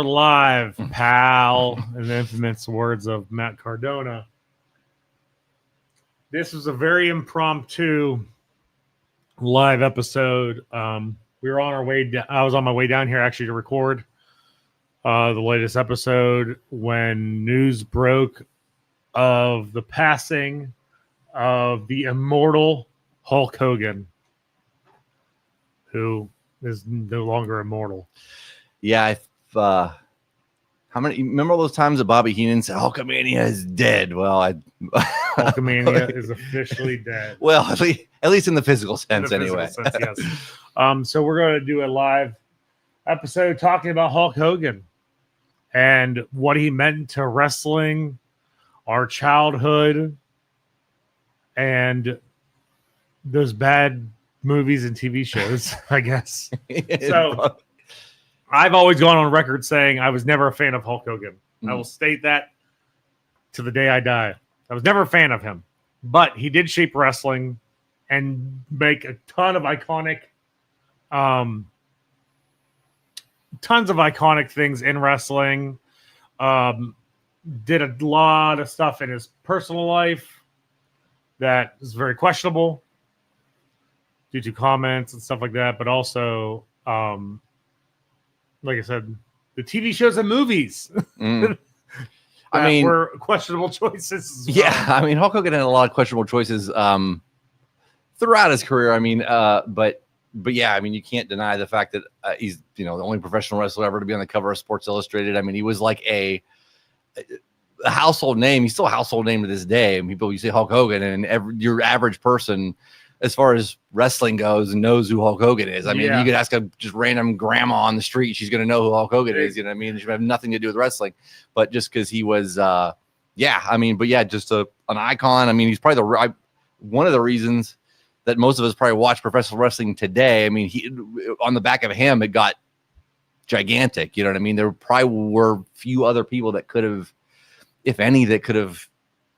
live, pal, in the infamous words of Matt Cardona. This was a very impromptu live episode. We were on our way. I was on my way down here actually to record the latest episode when news broke of the passing of the immortal Hulk Hogan, who is no longer immortal. Yeah, how many? Remember all those times that Bobby Heenan said Hulkamania is dead? Well, Hulkamania is officially dead. Well, at least in the physical sense, anyway. Yes. So we're going to do a live episode talking about Hulk Hogan and what he meant to wrestling, our childhood, and those bad movies and TV shows, I guess. So I've always gone on record saying I was never a fan of Hulk Hogan. I will state that to the day I die. I was never a fan of him, but he did shape wrestling and make a ton of iconic, tons of iconic things in wrestling. Did a lot of stuff in his personal life that is very questionable due to comments and stuff like that, but also, like I said, the TV shows and movies. I mean, were questionable choices. Well. Yeah, I mean, Hulk Hogan had a lot of questionable choices throughout his career. I mean, but yeah, I mean, you can't deny the fact that he's the only professional wrestler ever to be on the cover of Sports Illustrated. I mean, he was like a household name. He's still a household name to this day. And people, you say Hulk Hogan, and your average person, as far as wrestling goes, knows who Hulk Hogan is. I mean, you could ask a just random grandma on the street, she's going to know who Hulk Hogan is. You know what I mean? She have nothing to do with wrestling, but just because he was, just an icon. I mean, he's probably one of the reasons that most of us probably watch professional wrestling today. I mean, on the back of him, it got gigantic. You know what I mean? There probably were few other people that could have, if any, that could have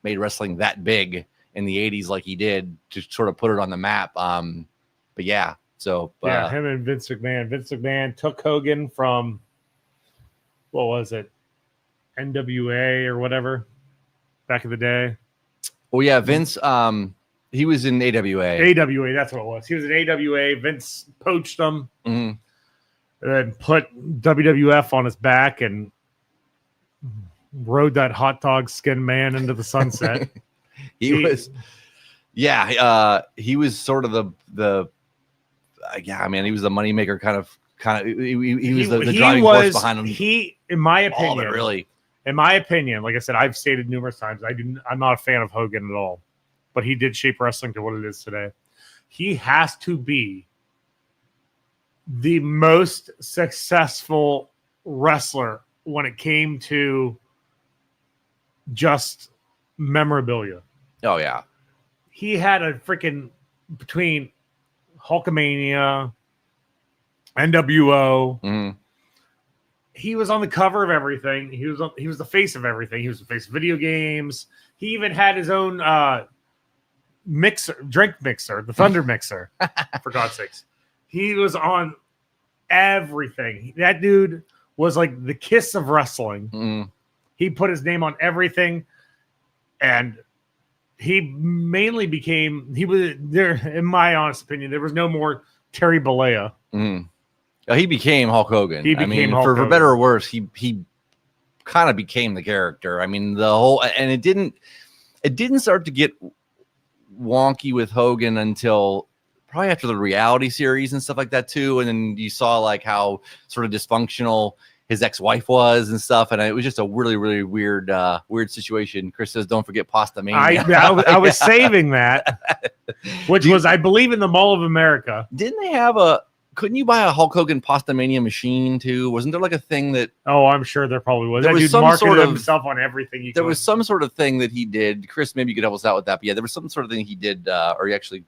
made wrestling that big in the 80s like he did to sort of put it on the map. Him and Vince McMahon. Vince McMahon took Hogan from, what was it, NWA or whatever, back in the day. Oh, yeah, Vince, he was in AWA. AWA, that's what it was. He was in AWA. Vince poached him and put WWF on his back and rode that hot dog skin man into the sunset. He was sort of the he was the moneymaker kind of he was the driving force behind him. He, in my opinion, like I said, I've stated numerous times, I'm not a fan of Hogan at all, but he did shape wrestling to what it is today. He has to be the most successful wrestler when it came to just memorabilia. Oh, yeah. He had a freaking, between Hulkamania, NWO, he was on the cover of everything. He was the face of everything. He was the face of video games. He even had his own drink mixer, the Thunder mixer, for God's sakes. He was on everything. That dude was like the kiss of wrestling. He put his name on everything, and he mainly became, he was there, in my honest opinion, there was no more Terry Bollea. He became Hulk Hogan. For better or worse, he kind of became the character. I mean, and it didn't start to get wonky with Hogan until probably after the reality series and stuff like that too. And then you saw like how sort of dysfunctional his ex-wife was and stuff, and it was just a really, really weird situation. Chris says, "Don't forget Pasta Mania." I was saving that, which was, I believe, in the Mall of America. Didn't they have couldn't you buy a Hulk Hogan Pasta Mania machine too? Wasn't there like a thing that? Oh, I'm sure there probably was. There was some sort of himself on everything. There was some sort of thing that he did. Chris, maybe you could help us out with that. But yeah, there was some sort of thing he did, or he actually,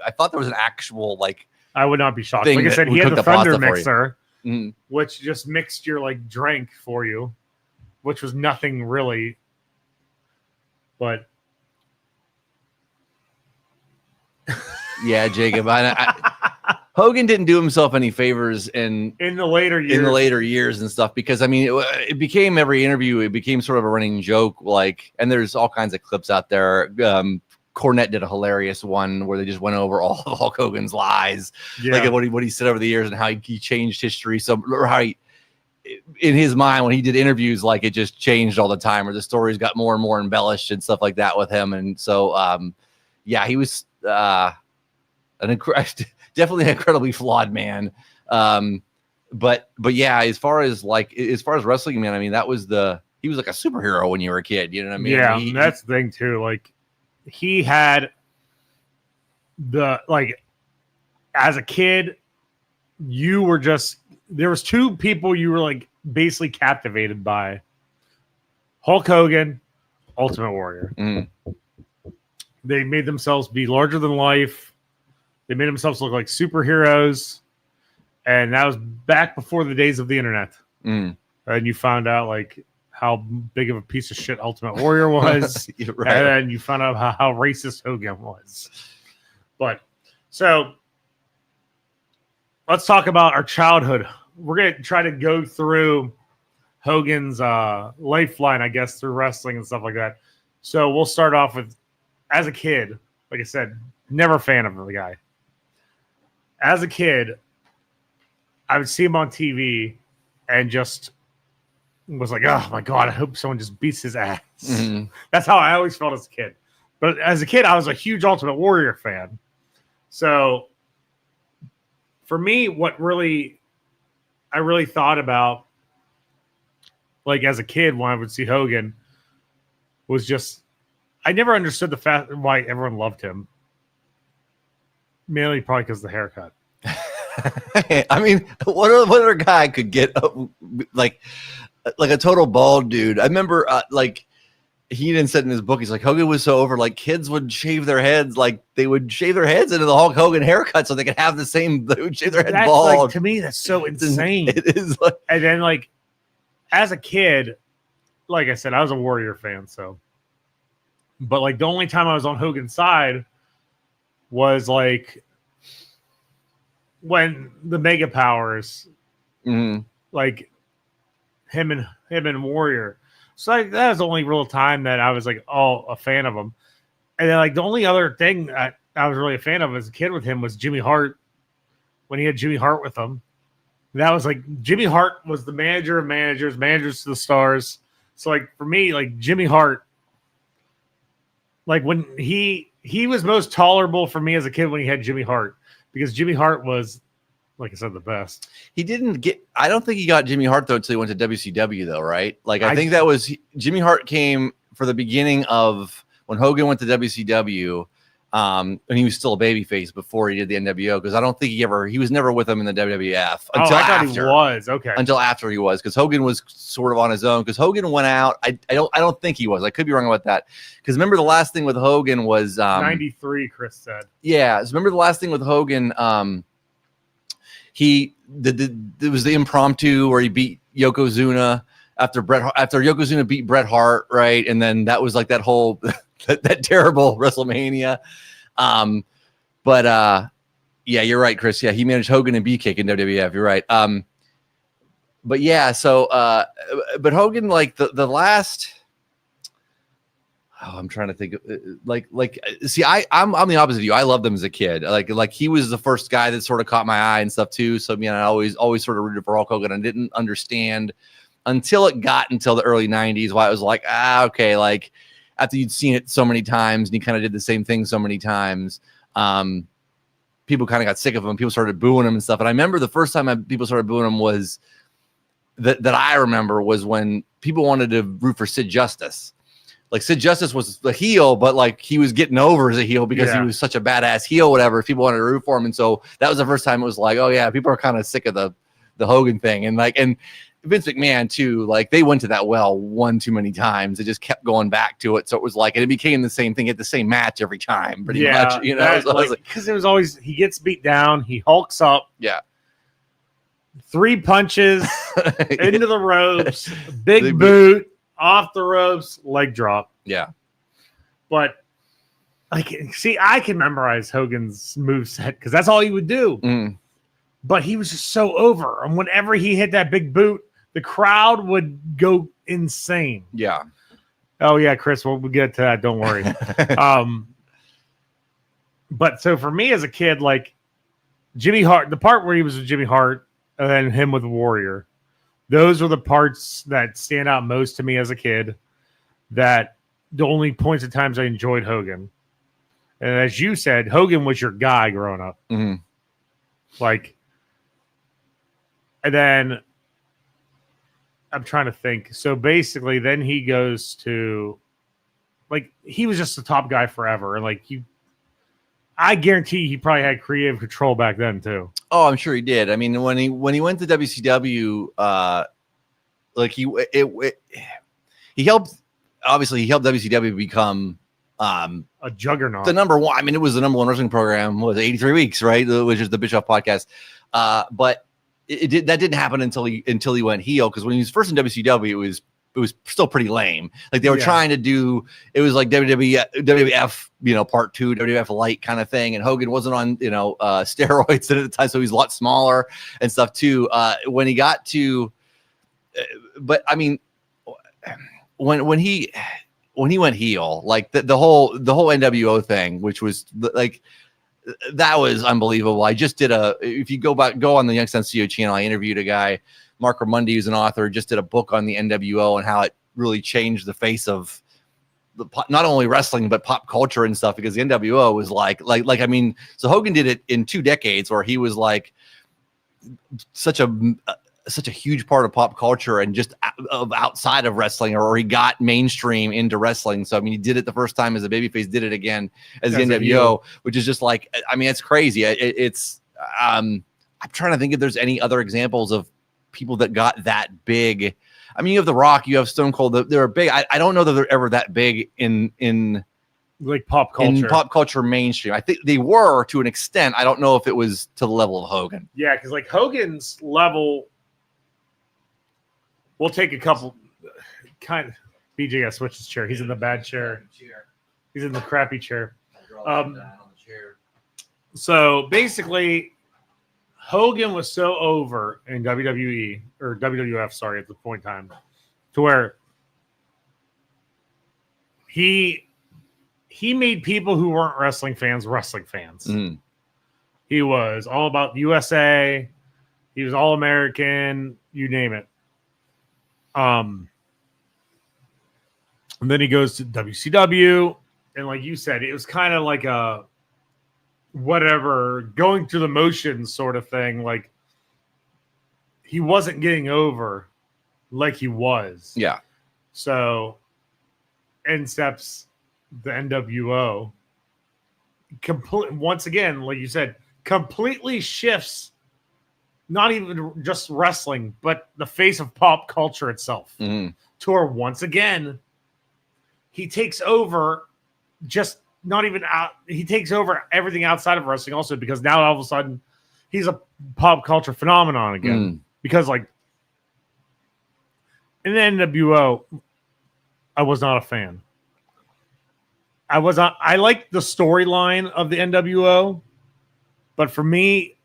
I thought there was an actual I would not be shocked. Like I said, he had the Thunder mixer. Mm-hmm. Which just mixed your drink for you, which was nothing really. But yeah, Jacob, Hogan didn't do himself any favors in the later years and stuff, because I mean it became every interview, it became sort of a running joke, like, and there's all kinds of clips out there. Cornette did a hilarious one where they just went over all of Hulk Hogan's lies, like what he said over the years and how he changed history. So, or how he, in his mind, when he did interviews, like it just changed all the time, or the stories got more and more embellished and stuff like that with him. And so, yeah, he was definitely an incredibly flawed man. But yeah, as far as wrestling, man, I mean, he was like a superhero when you were a kid. You know what I mean? Yeah, that's the thing too. Like, he had as a kid, there was two people you were like basically captivated by: Hulk Hogan, Ultimate Warrior. They made themselves be larger than life. They made themselves look like superheroes. And that was back before the days of the internet. And you found out like how big of a piece of shit Ultimate Warrior was. Right. And then you found out how racist Hogan was. But so let's talk about our childhood. We're going to try to go through Hogan's lifeline, I guess, through wrestling and stuff like that. So we'll start off with, as a kid, like I said, never a fan of the guy. As a kid, I would see him on TV and just was like, oh my God, I hope someone just beats his ass. That's how I always felt as a kid. But as a kid, I was a huge Ultimate Warrior fan. So for me, I really thought about, like as a kid when I would see Hogan, was just, I never understood the fact why everyone loved him. Mainly probably because of the haircut. I mean, what other guy could get like a total bald dude? I remember he didn't said in his book, he's like, Hogan was so over, like kids would shave their heads, like they would shave their heads into the Hulk Hogan haircut so they could have the same, they would shave their head bald. Like, to me, that's so insane. It is like, and then like as a kid, like I said, I was a Warrior fan, so but like the only time I was on Hogan's side was like when the Mega Powers, like him and Warrior. So like, that was the only real time that I was like, a fan of him. And then like the only other thing I was really a fan of as a kid with him was Jimmy Hart, when he had Jimmy Hart with him. That was like, Jimmy Hart was the manager of managers to the stars. So like for me, like Jimmy Hart, like when he was most tolerable for me as a kid when he had Jimmy Hart, because Jimmy Hart was, like I said, the best. I don't think he got Jimmy Hart though until he went to WCW though, right? Like I think that was Jimmy Hart came for the beginning of when Hogan went to WCW, and he was still a babyface before he did the NWO, because I don't think he was never with him in the WWF until after. He was until after he was, because Hogan was sort of on his own. Because Hogan went out, I don't think he was. I could be wrong about that. Because remember the last thing with Hogan was 93. Chris said, yeah. So remember the last thing with Hogan. There was the impromptu where he beat Yokozuna after Yokozuna beat Bret Hart, right? And then that was like that whole that terrible WrestleMania. Yeah, you're right, Chris. Yeah, he managed Hogan and B-Kick in WWF. You're right. But yeah, so but Hogan, like the last. Oh, I'm trying to think. See, I'm the opposite of you. I loved him as a kid. Like he was the first guy that sort of caught my eye and stuff too. So I always sort of rooted for Hulk Hogan. I didn't understand until the early '90s why it was like, okay, like after you'd seen it so many times and he kind of did the same thing so many times, people kind of got sick of him. People started booing him and stuff. And I remember the first time people started booing him was that I remember was when people wanted to root for Sid Justice. Like Sid Justice was the heel, but like he was getting over as a heel because he was such a badass heel, whatever. People wanted to root for him. And so that was the first time it was like, oh yeah, people are kind of sick of the Hogan thing. And Vince McMahon too, like they went to that well one too many times. They just kept going back to it. So it was like, and it became the same thing at the same match every time, pretty much, you know, because it was always, he gets beat down, he hulks up. Yeah. 3 punches into the ropes, big boot. Off the ropes, leg drop. Yeah. But I can memorize Hogan's moveset because that's all he would do. but he was just so over. And whenever he hit that big boot, the crowd would go insane. Yeah. Oh yeah, Chris, we'll get to that. Don't worry. But so for me as a kid, like Jimmy Hart, the part where he was with Jimmy Hart and then him with Warrior, those are the parts that stand out most to me as a kid. That the only points at times I enjoyed Hogan. And as you said, Hogan was your guy growing up. Mm-hmm. Like, and then I'm trying to think. So basically, then he goes to, like, he was just the top guy forever. And like, I guarantee he probably had creative control back then too. Oh, I'm sure he did. I mean, when he went to WCW, like he helped. Obviously, he helped WCW become a juggernaut. The number one. I mean, it was the number one wrestling program. Was 83 weeks, right? Which is the Bischoff podcast. But that didn't happen until he went heel. Because when he was first in WCW, it was still pretty lame. Like they were trying to do, it was like WWF, part 2, WWF light kind of thing. And Hogan wasn't on, steroids at the time, so he's a lot smaller and stuff too. When he got to, but I mean, when he went heel, like the whole NWO thing, which was like, that was unbelievable. I just did if you go on the Young Senseo channel, I interviewed a guy, Mark Ramundi, who's an author, just did a book on the NWO and how it really changed the face of not only wrestling, but pop culture and stuff, because the NWO was like, I mean, so Hogan did it in 2 decades where he was like such a huge part of pop culture and just outside of wrestling, or he got mainstream into wrestling. So, I mean, he did it the first time as a babyface, did it again as the NWO, which is just like, I mean, it's crazy. I'm trying to think if there's any other examples of people that got that big. I mean, you have The Rock, you have Stone Cold. They're big. I don't know that they're ever that big in like pop culture. In pop culture mainstream. I think they were to an extent. I don't know if it was to the level of Hogan. Yeah, because like Hogan's level, we'll take a couple. Kind of, BJ got to switch his chair. He's in the bad chair. He's in the crappy chair. So basically, Hogan was so over in WWE or WWF, sorry, at the point in time, to where he made people who weren't wrestling fans. Mm. He was all about the USA. He was all American. You name it. And then he goes to WCW, and like you said, it was kind of like a whatever, going through the motions sort of thing. Like he wasn't getting over like he was. Yeah. So in steps the NWO. Once again, like you said, completely shifts not even just wrestling, but the face of pop culture itself. Mm-hmm. To where once again, he takes over just not even out. He takes over everything outside of wrestling also, because now all of a sudden he's a pop culture phenomenon again. Mm. Because like in the NWO, I was not a fan. I liked the storyline of the NWO, but for me,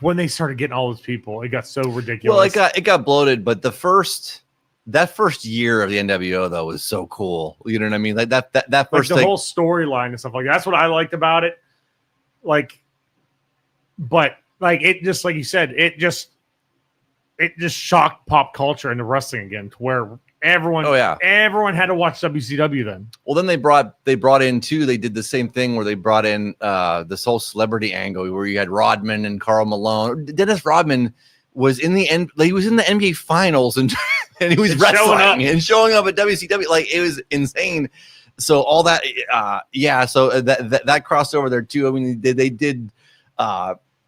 when they started getting all those people, it got so ridiculous. Well, it got bloated, but that first year of the NWO though was so cool. You know what I mean? Like that first like the whole storyline and stuff like that. That's what I liked about it. Like, but like it just, like you said, it just shocked pop culture into wrestling again, to where everyone had to watch WCW then. Well, then they brought in too. They did the same thing where they brought in this whole celebrity angle where you had Rodman and Karl Malone. Dennis Rodman was in the end. He was in the NBA Finals and he was wrestling and showing up at WCW. Like it was insane. So all that, So that crossed over there too. I mean, they did.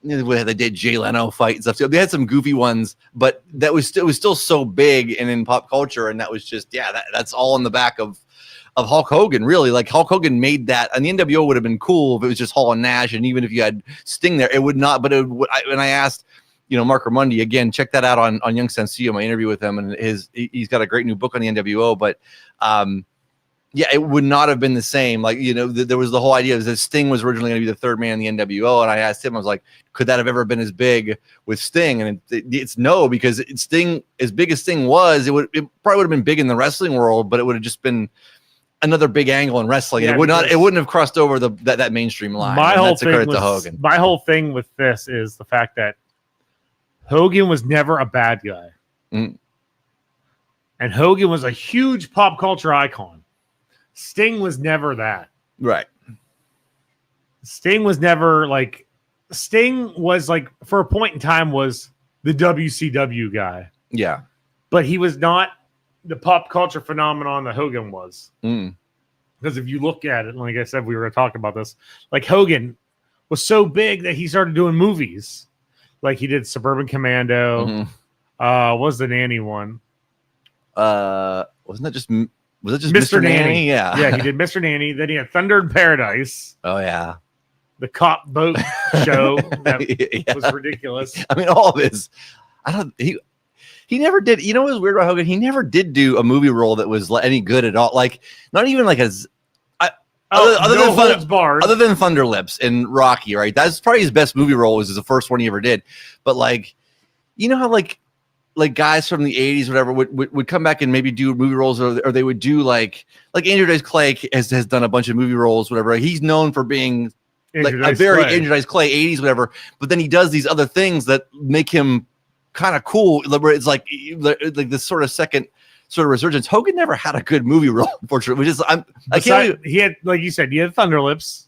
They did Jay Leno fight and stuff too. They had some goofy ones, but it was still so big and in pop culture, and that was just that's all in the back of Hulk Hogan. Really, like Hulk Hogan made that, and the NWO would have been cool if it was just Hall and Nash, and even if you had Sting there, it would not. But and I asked, Mark Ramundi, again, check that out on Young Senseo, my interview with him, and he's got a great new book on the NWO. But Yeah, it would not have been the same. Like, there was the whole idea that Sting was originally going to be the third man in the NWO. And I asked him, I was like, could that have ever been as big with Sting? And it's no, because Sting, as big as Sting was, it probably would have been big in the wrestling world, but it would have just been another big angle in wrestling. Yeah, it wouldn't have crossed over that mainstream line. That's a credit to Hogan. My whole thing with this is the fact that Hogan was never a bad guy. Mm. And Hogan was a huge pop culture icon. Sting was never that. Right. Sting was never like, for a point in time, was the WCW guy. Yeah. But he was not the pop culture phenomenon that Hogan was. Mm. Because if you look at it, like I said, we were going to talk about this, like Hogan was so big that he started doing movies. Like he did Suburban Commando. Mm-hmm. What was the nanny one? Wasn't that just... Was it just Mr. Nanny? Yeah. Yeah, he did Mr. Nanny. Then he had Thunder in Paradise. Oh, yeah. The cop boat show that was ridiculous. I mean, all of his... He never did... You know what was weird about Hogan? He never did do a movie role that was any good at all. Like, not even like as... Other than Thunder Lips and Rocky, right? That's probably his best movie role, was the first one he ever did. But, like, you know how, like guys from the 80s, whatever, would come back and maybe do movie roles, or they would do like Andrew Dice Clay has done a bunch of movie roles, whatever. He's known for being like a very Andrew Dice Clay 80s, whatever. But then he does these other things that make him kind of cool, where it's like this sort of second sort of resurgence. Hogan never had a good movie role, unfortunately. He had, like you said, he had Thunder Lips.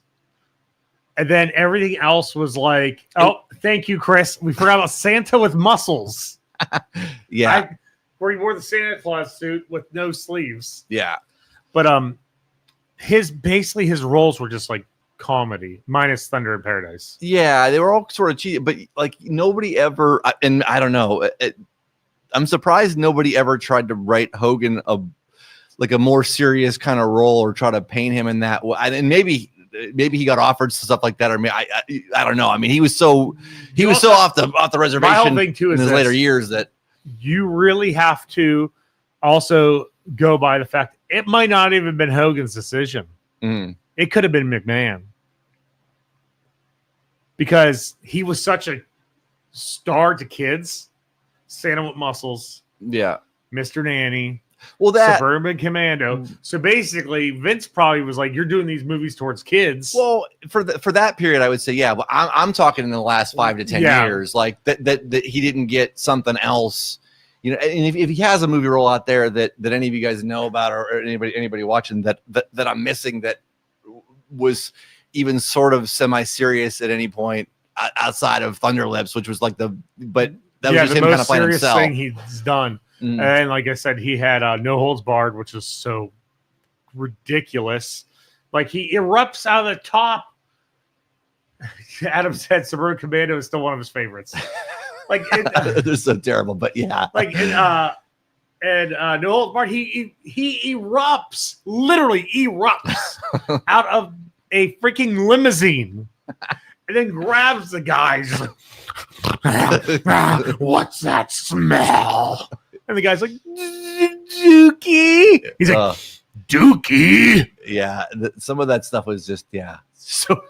And then everything else was like, thank you, Chris. We forgot about Santa with Muscles. Yeah, where he wore the Santa Claus suit with no sleeves. Yeah, but his roles were just like comedy, minus Thunder in Paradise. Yeah, they were all sort of cheesy, but like nobody ever, and I don't know, I'm surprised nobody ever tried to write Hogan a more serious kind of role, or try to paint him in that way. And maybe he got offered stuff like that, or I don't know. I mean, he was so off the reservation. My whole thing too is in his later years that you really have to also go by the fact it might not even been Hogan's decision. Mm. It could have been McMahon, because he was such a star to kids. Santa with Muscles, yeah, Mr. Nanny. Well, that Suburban Commando. So basically, Vince probably was like, "You're doing these movies towards kids." Well, for that period, I would say, yeah. But I'm talking in the last 5 to 10 years, like that he didn't get something else, And if he has a movie role out there that any of you guys know about, or anybody watching that I'm missing, that was even sort of semi-serious at any point outside of Thunder Lips, which was like but that was just him kind of playing himself. Thing he's done. And like I said, he had No Holds Barred, which is so ridiculous. Like he erupts out of the top. Adam said Suburban Commando is still one of his favorites. Like they're so terrible, but yeah. Like No Holds Barred, he erupts, literally erupts out of a freaking limousine, and then grabs the guy. What's that smell? And the guy's like, Dookie. He's like, Dookie. Yeah, some of that stuff was just, so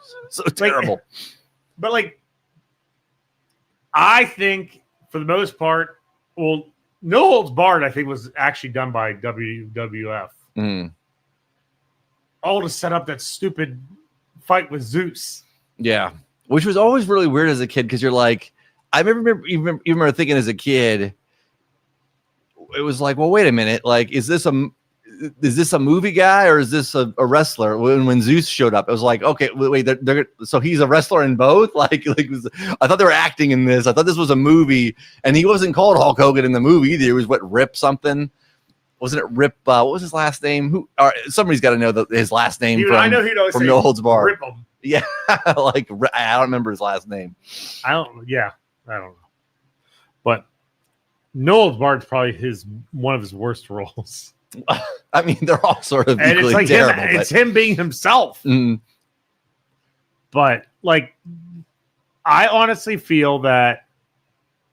terrible. But like, I think for the most part, well, No Holds Barred, I think, was actually done by WWF. Mm. All to set up that stupid fight with Zeus. Yeah, which was always really weird as a kid, because you're like, I remember thinking as a kid, it was like, well, wait a minute, like, is this a movie guy, or is this a wrestler? When Zeus showed up, it was like, okay, wait, so he's a wrestler in both? Like I thought they were acting in this. I thought this was a movie, and he wasn't called Hulk Hogan in the movie either. It was Rip something. Wasn't it Rip? What was his last name? Somebody's got to know his last name. I know he'd always from say No Holds Barred. Rip him. Yeah, like I don't remember his last name. I don't know. But No Holds Barred is probably one of his worst roles. I mean, they're all sort of and equally it's like terrible. It's him being himself. Mm. But like, I honestly feel that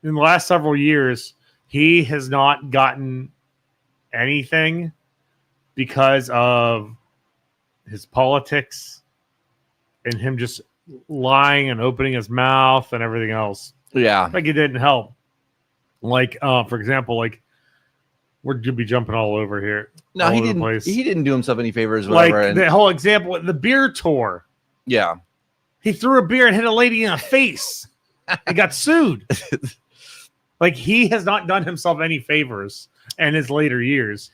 in the last several years, he has not gotten anything because of his politics and him just lying and opening his mouth and everything else. Yeah. Like it didn't help. Like, for example, like we're gonna be jumping all over here. No, he didn't. He didn't do himself any favors. Whatever. Like the whole example, the beer tour. Yeah. He threw a beer and hit a lady in the face. He got sued. Like he has not done himself any favors in his later years.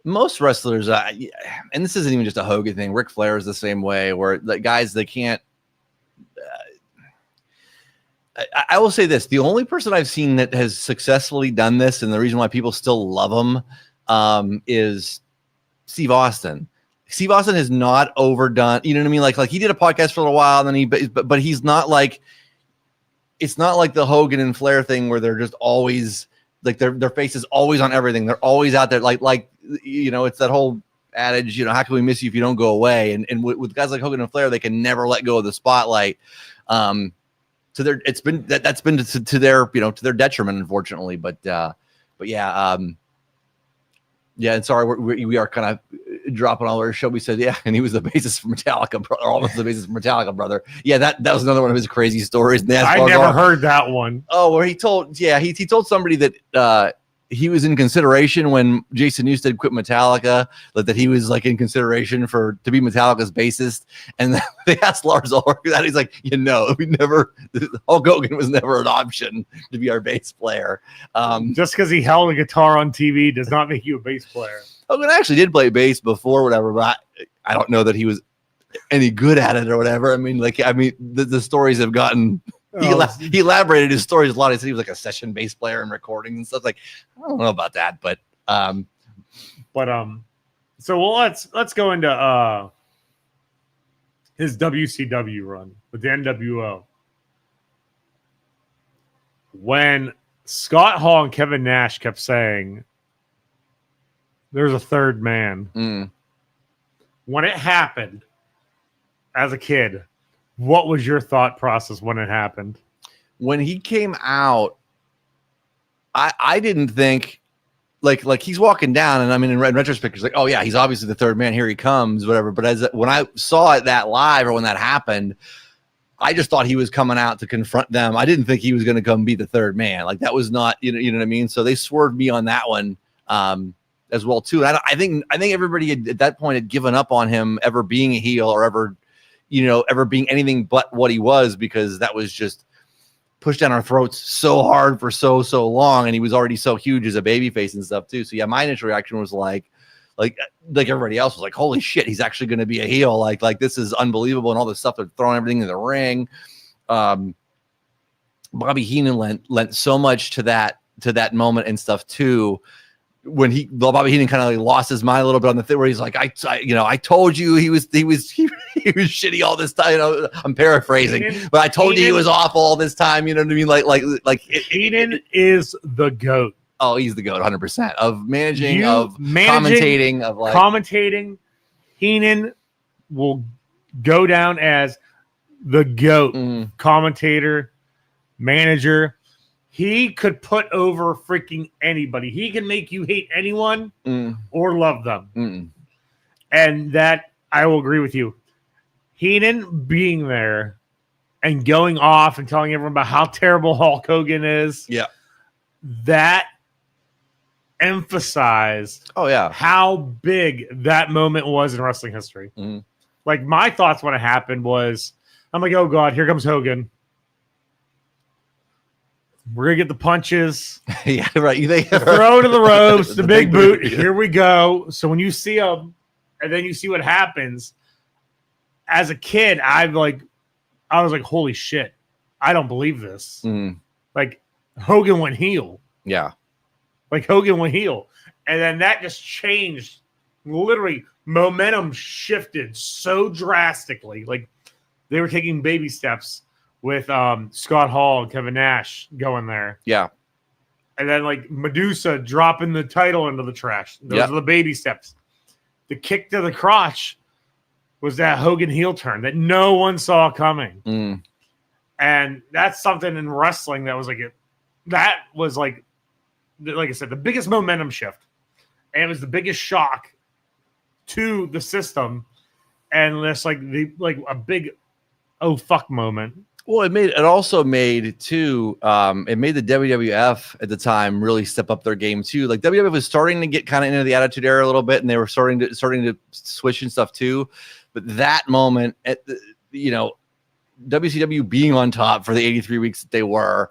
Most wrestlers, and this isn't even just a Hogan thing. Ric Flair is the same way, where the guys they can't. I will say this: the only person I've seen that has successfully done this, and the reason why people still love him, is Steve Austin. Steve Austin has not overdone. You know what I mean? Like he did a podcast for a little while, and then but he's not like. It's not like the Hogan and Flair thing where they're just always like their face is always on everything. They're always out there. Like you know, it's that whole adage. You know, how can we miss you if you don't go away? And with guys like Hogan and Flair, they can never let go of the spotlight. To their, it's been that's been to their to their detriment, unfortunately. But yeah. Yeah, and sorry, we are kind of dropping all our show. We said, yeah, and he was the basis for Metallica, or almost the basis for Metallica, brother. Yeah, that was another one of his crazy stories. I never heard that one. Oh, where he told somebody that he was in consideration when Jason Newsted quit Metallica, that he was like in consideration to be Metallica's bassist, and they asked Lars Ulrich that. He's like, Hulk Hogan was never an option to be our bass player. Just because he held a guitar on TV does not make you a bass player. Hogan actually did play bass before, whatever, but I don't know that he was any good at it or whatever. I mean, the stories have gotten. He elaborated his stories a lot. He said he was like a session bass player and recording and stuff. Like, I don't know about that, but so let's go into his WCW run with the NWO. When Scott Hall and Kevin Nash kept saying there's a third man. When it happened as a kid, what was your thought process when it happened? When he came out, I didn't think like he's walking down, and I mean in retrospect, it's like, oh yeah, he's obviously the third man. Here he comes, whatever. But when I saw it that live, or when that happened, I just thought he was coming out to confront them. I didn't think he was going to come be the third man. Like that was not, you know what I mean. So they swerved me on that one as well too. And I think everybody at that point had given up on him ever being a heel or ever being anything but what he was, because that was just pushed down our throats so hard for so long, and he was already so huge as a babyface and stuff too. So yeah, my initial reaction was like everybody else was like, holy shit, he's actually going to be a heel. Like this is unbelievable, and all this stuff, they're throwing everything in the ring. Bobby Heenan lent so much to that moment and stuff too. When Bobby Heenan kind of like lost his mind a little bit on the thing where he's like, I told you he was shitty all this time. I'm paraphrasing, but I told you he was awful all this time. You know what I mean? Like Heenan is the GOAT. Oh, he's the GOAT, 100% of managing, commentating, of like commentating. Heenan will go down as the GOAT commentator, manager. He could put over freaking anybody. He can make you hate anyone or love them. And that, I will agree with you. Heenan being there and going off and telling everyone about how terrible Hulk Hogan is. Yeah. That emphasized how big that moment was in wrestling history. Like my thoughts when it happened was, I'm like, oh God, here comes Hogan. We're going to get the punches. Yeah, right. You think throw to the ropes, the big boot. Here we go. So when you see them and then you see what happens, as a kid, I was like, holy shit. I don't believe this. Like Hogan went heel. Yeah. Like Hogan went heel. And then that just changed. Literally, momentum shifted so drastically. Like they were taking baby steps with Scott Hall and Kevin Nash going there. Yeah. And then like Medusa dropping the title into the trash. Those are the baby steps. The kick to the crotch was that Hogan heel turn that no one saw coming. And that's something in wrestling that was like I said, the biggest momentum shift. And it was the biggest shock to the system, and this like a big oh fuck moment. Well, it also made too. It made the WWF at the time really step up their game too. Like WWF was starting to get kind of into the Attitude Era a little bit, and they were starting to switch and stuff too. But that moment, WCW being on top for the 83 weeks that they were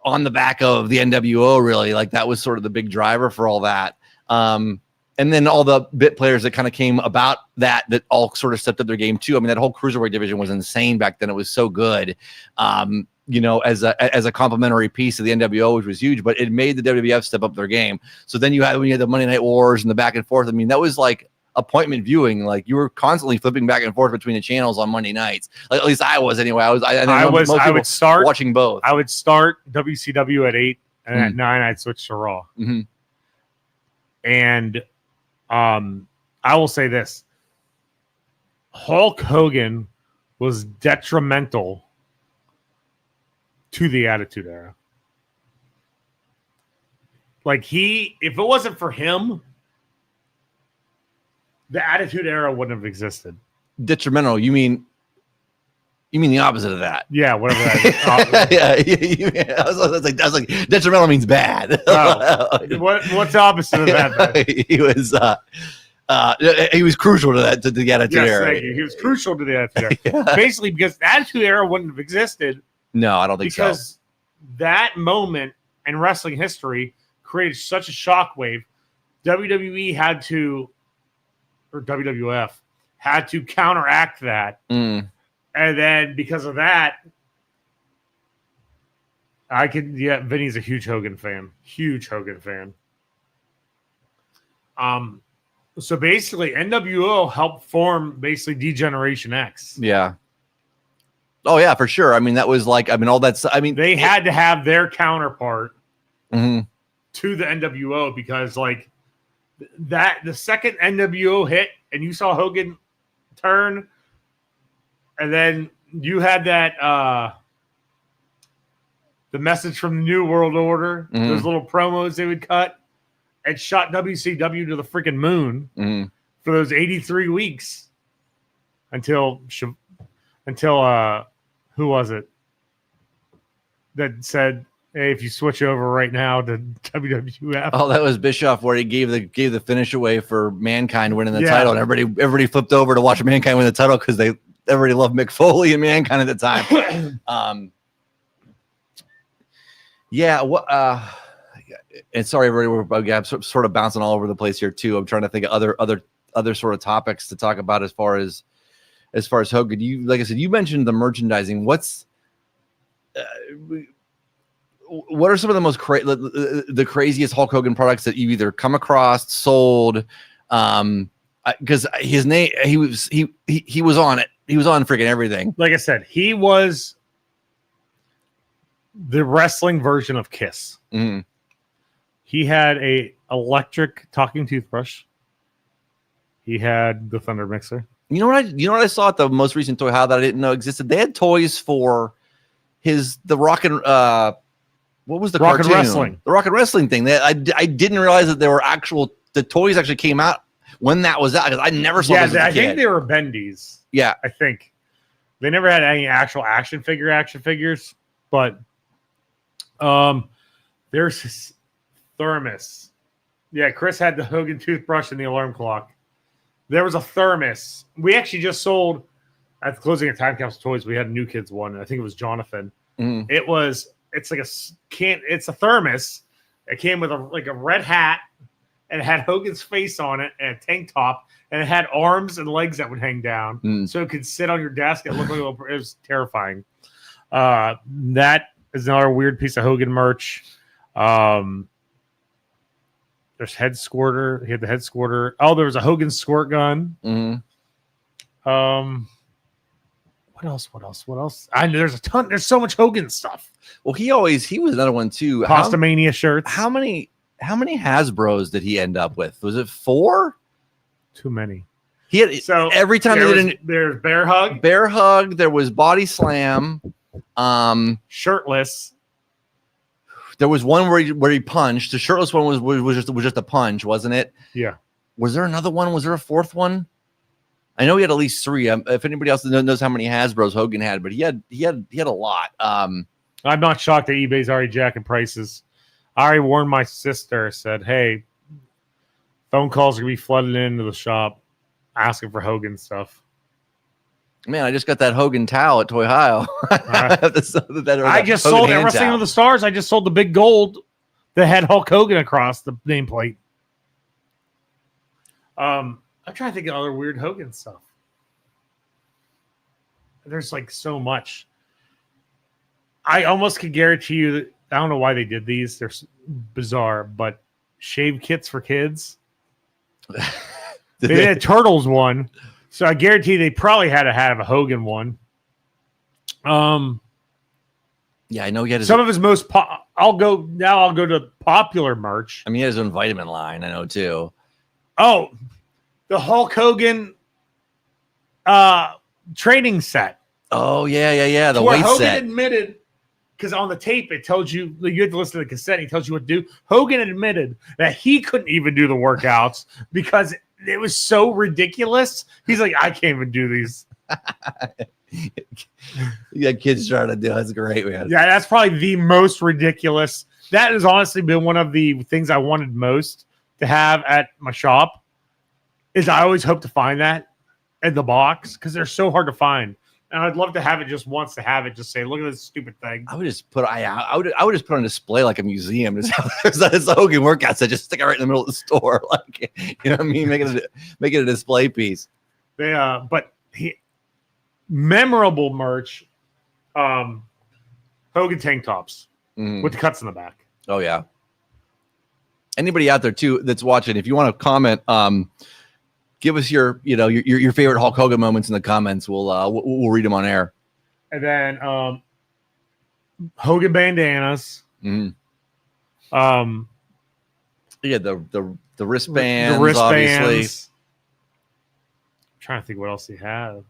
on the back of the NWO, really, like that was sort of the big driver for all that. And then all the bit players that kind of came about that all sort of stepped up their game too. I mean, that whole cruiserweight division was insane back then. It was so good, as a complimentary piece of the NWO, which was huge, but it made the WWF step up their game. So then when you had the Monday Night Wars and the back and forth, I mean, that was like appointment viewing. Like you were constantly flipping back and forth between the channels on Monday nights. Like, at least I was anyway. I would start watching both. I would start WCW at 8, and at 9 I'd switch to Raw. Mm-hmm. And I will say this: Hulk Hogan was detrimental to the Attitude Era. Like if it wasn't for him, the Attitude Era wouldn't have existed. Detrimental? You mean the opposite of that? Yeah, whatever that is. Yeah. I was like, detrimental means bad. Oh. What's the opposite of that? He was crucial to the Attitude Era. Thank you. He was crucial to the Attitude Era. Yeah. Basically, because the Attitude Era wouldn't have existed. No, I don't think so. Because that moment in wrestling history created such a shockwave. WWF had to counteract that. Mm. And then because of that, Vinny's a huge Hogan fan. So basically, NWO helped form basically D-Generation X. Yeah. Oh yeah, for sure. I mean, that was like, all that's, they had to have their counterpart mm-hmm. to the NWO, because like the second NWO hit and you saw Hogan turn, and then you had that the message from the New World Order, mm-hmm. those little promos they would cut, and shot WCW to the freaking moon mm-hmm. for those 83 weeks until who was it that said, hey, if you switch over right now to WWF? Oh, that was Bischoff, where he gave the finish away for Mankind winning the title, and everybody flipped over to watch Mankind win the title because everybody loved Mick Foley and Mankind at the time. Yeah. What? And sorry, everybody, I'm sort of bouncing all over the place here too. I'm trying to think of other sort of topics to talk about as far as Hogan. You, like I said, you mentioned the merchandising. What are some of the most the craziest Hulk Hogan products that you either come across, sold? Because his name, he was on it. He was on freaking everything. Like I said, he was the wrestling version of Kiss. Mm-hmm. He had a electric talking toothbrush. He had the Thunder Mixer. You know what I saw at the most recent Toy Hall that I didn't know existed? They had toys for the Rock and what was the Rock cartoon? And Wrestling. The Rock and Wrestling thing. I didn't realize that there were the toys actually came out when that was out, because I never saw those as a I kid. think they were bendies. Yeah. I think they never had any actual action figures, but there's this thermos. Yeah, Chris had the Hogan toothbrush and the alarm clock. There was a thermos. We actually just sold at the closing of Time Capsule Toys. We had a New Kids one. I think it was Jonathan. Mm. It's a thermos. It came with a red hat, and it had Hogan's face on it and a tank top, and it had arms and legs that would hang down, so it could sit on your desk. It looked like it was terrifying. That is another weird piece of Hogan merch. There's head squirter. He had the head squirter. Oh, there was a Hogan squirt gun. Mm-hmm. What else? I know there's a ton. There's so much Hogan stuff. Well, he was another one too. Pastamania shirts. How many Hasbros did he end up with? Was it 4? Too many. He had every time there's Bear Hug. Bear Hug. There was Body Slam. Shirtless. There was one where he punched. The shirtless one was just a punch, wasn't it? Yeah. Was there another one? Was there a fourth one? I know he had at least 3. If anybody else knows how many Hasbros Hogan had, but he had a lot. I'm not shocked that eBay's already jacking prices. I already warned my sister, said, hey, phone calls are going to be flooding into the shop asking for Hogan stuff. Man, I just got that Hogan towel at Toy Hio. Right. I just sold it. Wrestling with the Stars. I just sold the big gold that had Hulk Hogan across the nameplate. I'm trying to think of other weird Hogan stuff. There's like so much. I almost could guarantee you that I don't know why they did these. They're bizarre, but shave kits for kids. They did a Turtles one, so I guarantee they probably had to have a Hogan one. Yeah, I know he had some of his most. I'll go to popular merch. I mean, he had his own vitamin line. I know too. Oh, the Hulk Hogan training set. Oh yeah. The where weight Hogan set. Admitted, because on the tape it tells you had to listen to the cassette. He tells you what to do. Hogan admitted that he couldn't even do the workouts because it was so ridiculous. He's like, I can't even do these. You got kids trying to do. That's great, man. Yeah, that's probably the most ridiculous. That has honestly been one of the things I wanted most to have at my shop. Is I always hope to find that in the box because they're so hard to find. And I'd love to have it just once to have it. Just say, look at this stupid thing. I would just put I would just put on display like a museum. It's a Hogan workout set. Just stick it right in the middle of the store, like you know what I mean. Make it a display piece. They but memorable merch. Hogan tank tops with the cuts in the back. Oh yeah. Anybody out there too that's watching, if you want to comment, give us your favorite Hulk Hogan moments in the comments. We'll read them on air. And then Hogan bandanas. Yeah, the wristbands, the wristbands. Obviously. I'm trying to think what else he had.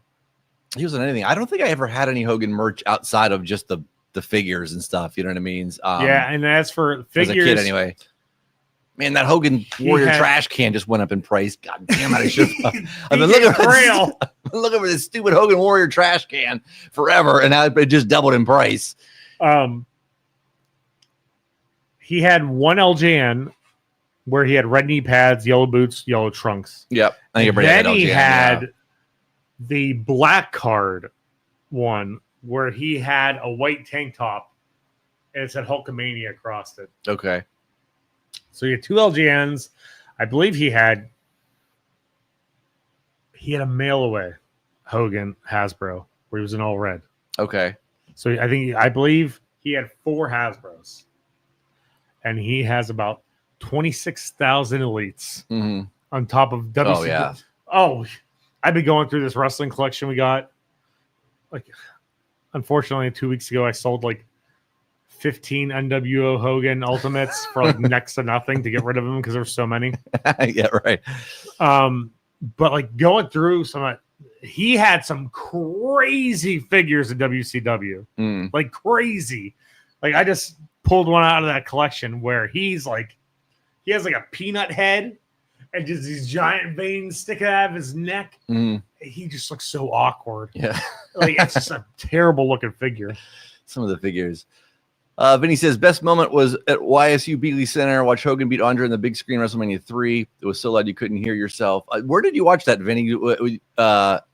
He wasn't anything. I don't think I ever had any Hogan merch outside of just the figures and stuff. You know what I mean? Yeah, and as for figures, as a kid anyway. Man, that Hogan Warrior trash can just went up in price. God damn it! I should. I've been looking for this stupid Hogan Warrior trash can forever, and now it just doubled in price. He had one LJN where he had red knee pads, yellow boots, yellow trunks. Yep. I think then he had the black card one where he had a white tank top and it said Hulkamania across it. Okay. So he had 2 LGNs. I believe he had a mail away Hogan Hasbro where he was in all red. Okay. So I believe he had 4 Hasbros. And he has about 26,000 elites on top of WCW. Oh yeah. Oh, I've been going through this wrestling collection we got. Like, unfortunately, 2 weeks ago I sold like 15 NWO Hogan Ultimates for like next to nothing to get rid of them because there were so many. Yeah, right. But like going through he had some crazy figures in WCW, like crazy. Like I just pulled one out of that collection where he has like a peanut head and just these giant veins sticking out of his neck. He just looks so awkward. Yeah, like it's just a terrible looking figure. Some of the figures. Vinny says, best moment was at YSU Beatley Center. Watch Hogan beat Andre on the big screen, WrestleMania 3. It was so loud you couldn't hear yourself. Where did you watch that, Vinny, at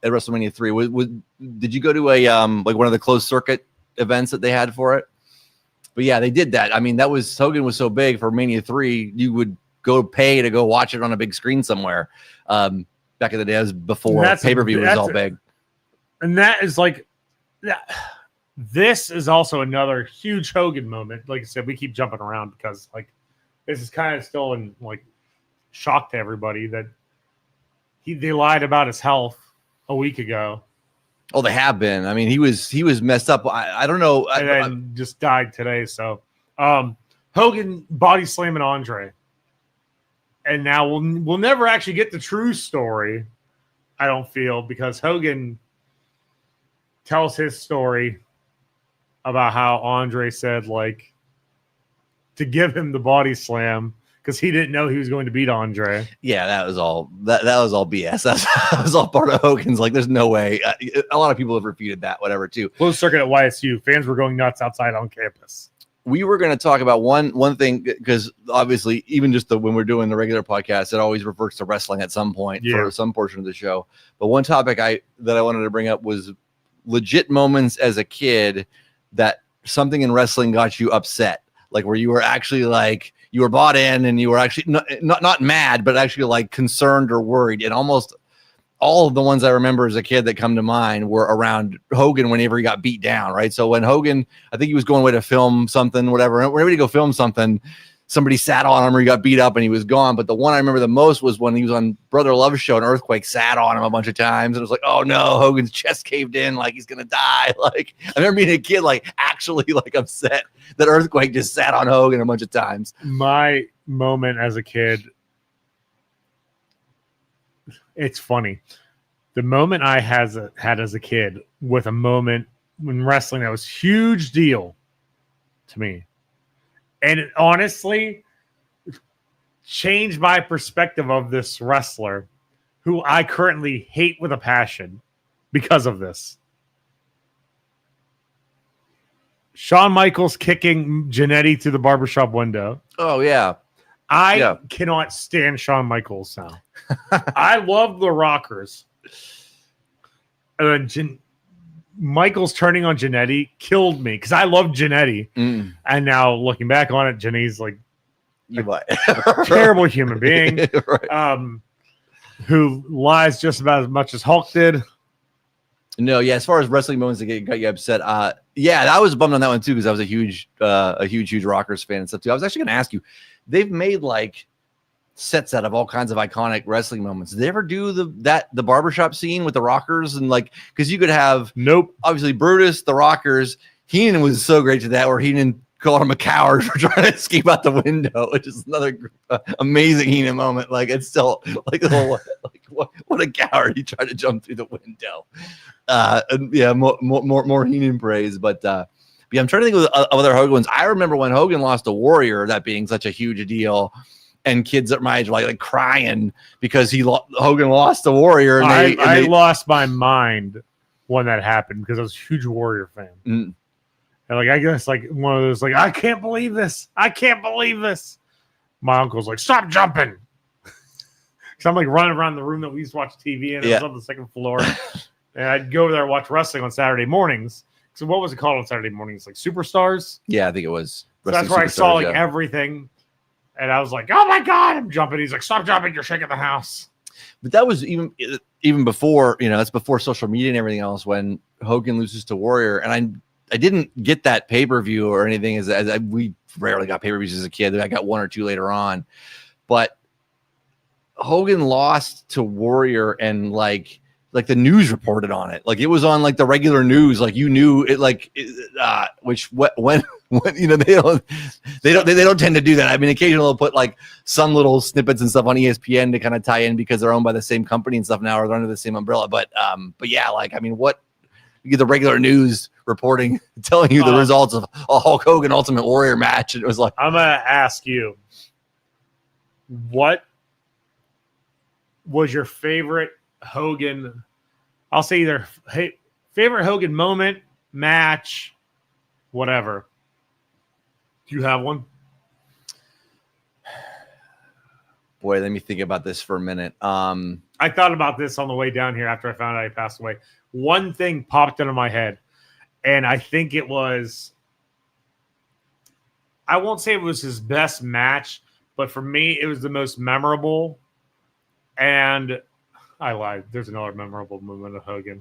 WrestleMania 3? Did you go to a like one of the closed circuit events that they had for it? But yeah, they did that. I mean, Hogan was so big for Mania 3, you would go pay to go watch it on a big screen somewhere. Back in the days before pay-per-view was all big. And that is like that. This is also another huge Hogan moment. Like I said, we keep jumping around because like this is kind of still in like shock to everybody that they lied about his health a week ago. Oh, they have been. I mean, he was messed up. I don't know. And then just died today. So Hogan body slamming Andre. And now we'll never actually get the true story, I don't feel, because Hogan tells his story about how Andre said, like, to give him the body slam because he didn't know he was going to beat Andre. Yeah, that was all BS. That was all part of Hogan's. Like, there's no way. A lot of people have refuted that, whatever, too. Closed circuit at YSU. Fans were going nuts outside on campus. We were going to talk about one thing, because obviously, even just when we're doing the regular podcast, it always reverts to wrestling at some point for some portion of the show. But one topic that I wanted to bring up was legit moments as a kid that something in wrestling got you upset, like where you were actually like, you were bought in and you were actually not mad, but actually like concerned or worried. And almost all of the ones I remember as a kid that come to mind were around Hogan whenever he got beat down, right? So when Hogan, I think he was going away to film something, whatever, whenever he go film something, somebody sat on him or he got beat up and he was gone. But the one I remember the most was when he was on Brother Love's show and Earthquake sat on him a bunch of times. And it was like, oh no, Hogan's chest caved in, like he's going to die. Like, I remember being a kid, like actually like upset that Earthquake just sat on Hogan a bunch of times. My moment as a kid, it's funny. The moment I had as a kid with a moment in wrestling that was huge deal to me. And it honestly changed my perspective of this wrestler who I currently hate with a passion because of this. Shawn Michaels kicking Jannetty through the barbershop window. Oh, yeah. I cannot stand Shawn Michaels now. I love the Rockers. Michaels turning on Jannetty killed me because I love Jannetty. And now looking back on it, Jannetty's like a terrible human being right. Who lies just about as much as Hulk did. No, yeah. As far as wrestling moments that got you upset, yeah, I was bummed on that one too because I was a huge Rockers fan and stuff too. I was actually going to ask you, they've made like sets out of all kinds of iconic wrestling moments. Did they ever do the barbershop scene with the Rockers and like, because you could have obviously Brutus, the Rockers. Heenan was so great to that, where Heenan called him a coward for trying to escape out the window, which is another amazing Heenan moment. Like, it's still like the whole like what a coward, he tried to jump through the window. And yeah, more Heenan praise, but yeah, I'm trying to think of other Hogan ones. I remember when Hogan lost to Warrior, that being such a huge deal, and kids at my age were like crying because Hogan lost to Warrior. And I lost my mind when that happened because I was a huge Warrior fan. And like, I guess like one of those, like, I can't believe this. I can't believe this. My uncle's like, stop jumping. Because I'm like running around the room that we used to watch TV in. It was on the second floor. And I'd go over there and watch wrestling on Saturday mornings. So what was it called on Saturday mornings? Like Superstars? Yeah, I think it was. So that's where I saw like everything. And I was like, oh my God, I'm jumping. He's like, stop jumping. You're shaking the house. But that was even before, that's before social media and everything else, when Hogan loses to Warrior. And I didn't get that pay-per-view or anything as we rarely got pay-per-views as a kid. I got one or two later on. But Hogan lost to Warrior and like the news reported on it. Like, it was on like the regular news. Like, you knew it, like, when they don't tend to do that. I mean, occasionally they'll put like some little snippets and stuff on ESPN to kind of tie in because they're owned by the same company and stuff now, or they're under the same umbrella. But yeah, like, I mean, what you get the regular news reporting telling you the results of a Hulk Hogan Ultimate Warrior match. And it was like, I'm going to ask you, what was your favorite Hogan? I'll say either favorite Hogan moment, match, whatever. Do you have one? Boy, let me think about this for a minute. I thought about this on the way down here after I found out he passed away. One thing popped into my head, and I think it was, I won't say it was his best match, but for me, it was the most memorable. And I lied. There's another memorable moment of Hogan.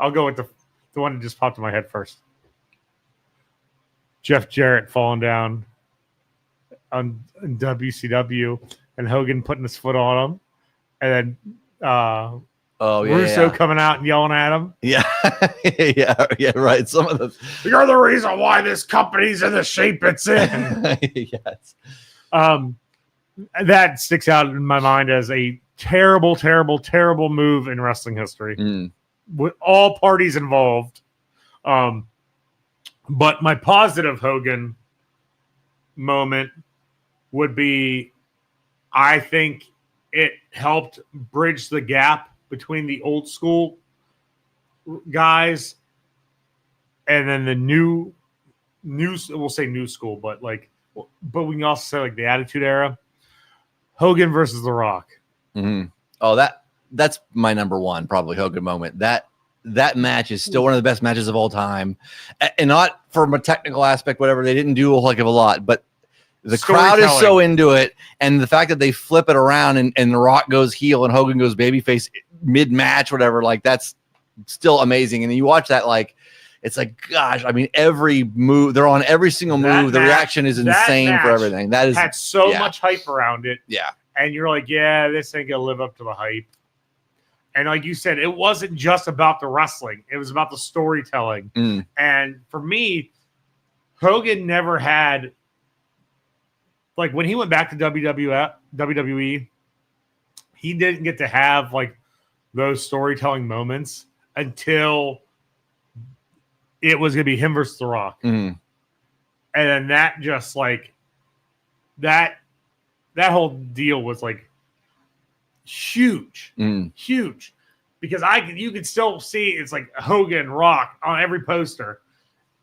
I'll go with the one that just popped in my head first. Jeff Jarrett falling down on WCW and Hogan putting his foot on him. And then Russo coming out and yelling at him. Yeah. yeah, right. Some of the... You're the reason why this company's in the shape it's in. Yes. That sticks out in my mind as a terrible, terrible, terrible move in wrestling history with all parties involved. But my positive Hogan moment would be, I think it helped bridge the gap between the old school guys and then the new, we'll say new school, but we can also say like the Attitude Era. Hogan versus The Rock. Mm-hmm. Oh, that's my number one, probably Hogan moment. That match is still one of the best matches of all time, and not from a technical aspect, whatever. They didn't do a heck of a lot, but the crowd is so into it, and the fact that they flip it around and The Rock goes heel and Hogan goes babyface mid-match, whatever, like that's still amazing. And you watch that, like it's like, gosh, I mean, every move, they're on every single move. The reaction is insane for everything. That is had so much hype around it. Yeah. And you're like, yeah, this ain't gonna live up to the hype. And like you said, it wasn't just about the wrestling; it was about the storytelling. And for me, Hogan never had, like, when he went back to WWE, he didn't get to have like those storytelling moments until it was gonna be him versus The Rock. And then that just like that whole deal was like huge, huge, because you could still see it's like Hogan, Rock on every poster,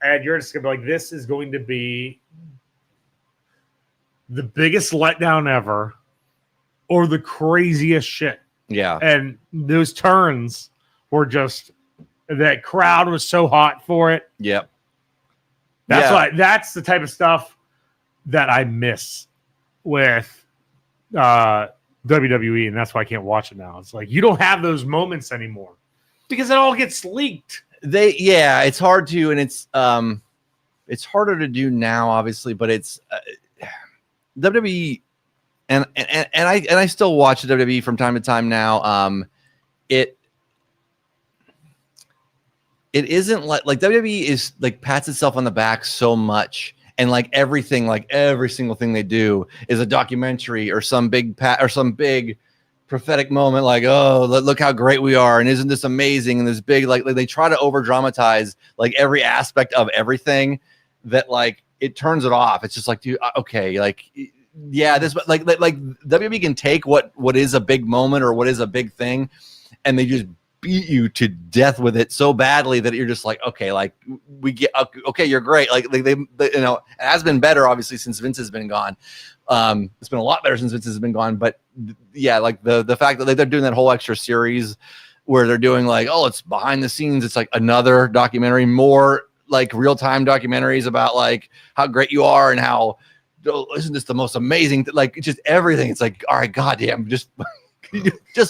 and you're just gonna be like, this is going to be the biggest letdown ever, or the craziest shit. Yeah, and those turns were just, that crowd was so hot for it. Yep, that's the type of stuff that I miss with WWE, and that's why I can't watch it now. It's like you don't have those moments anymore because it all gets leaked. It's hard to, and it's harder to do now, obviously, but it's WWE, and I still watch the WWE from time to time now. It isn't like WWE is like pats itself on the back so much. And like everything, like every single thing they do is a documentary or some big prophetic moment. Like, oh, look how great we are, and isn't this amazing? And this big, like they try to over dramatize like every aspect of everything that like it turns it off. It's just like, dude, okay, like yeah, this like WWE can take what is a big moment or what is a big thing, and they just beat you to death with it so badly that you're just like, okay, like we get, okay, you're great. Like they you know, it has been better obviously since Vince has been gone. It's been a lot better since Vince has been gone, but yeah, like the fact that they're doing that whole extra series where they're doing like, oh, it's behind the scenes. It's like another documentary, more like real-time documentaries about like how great you are and how, oh, isn't this the most amazing, like just everything. It's like, all right, goddamn, just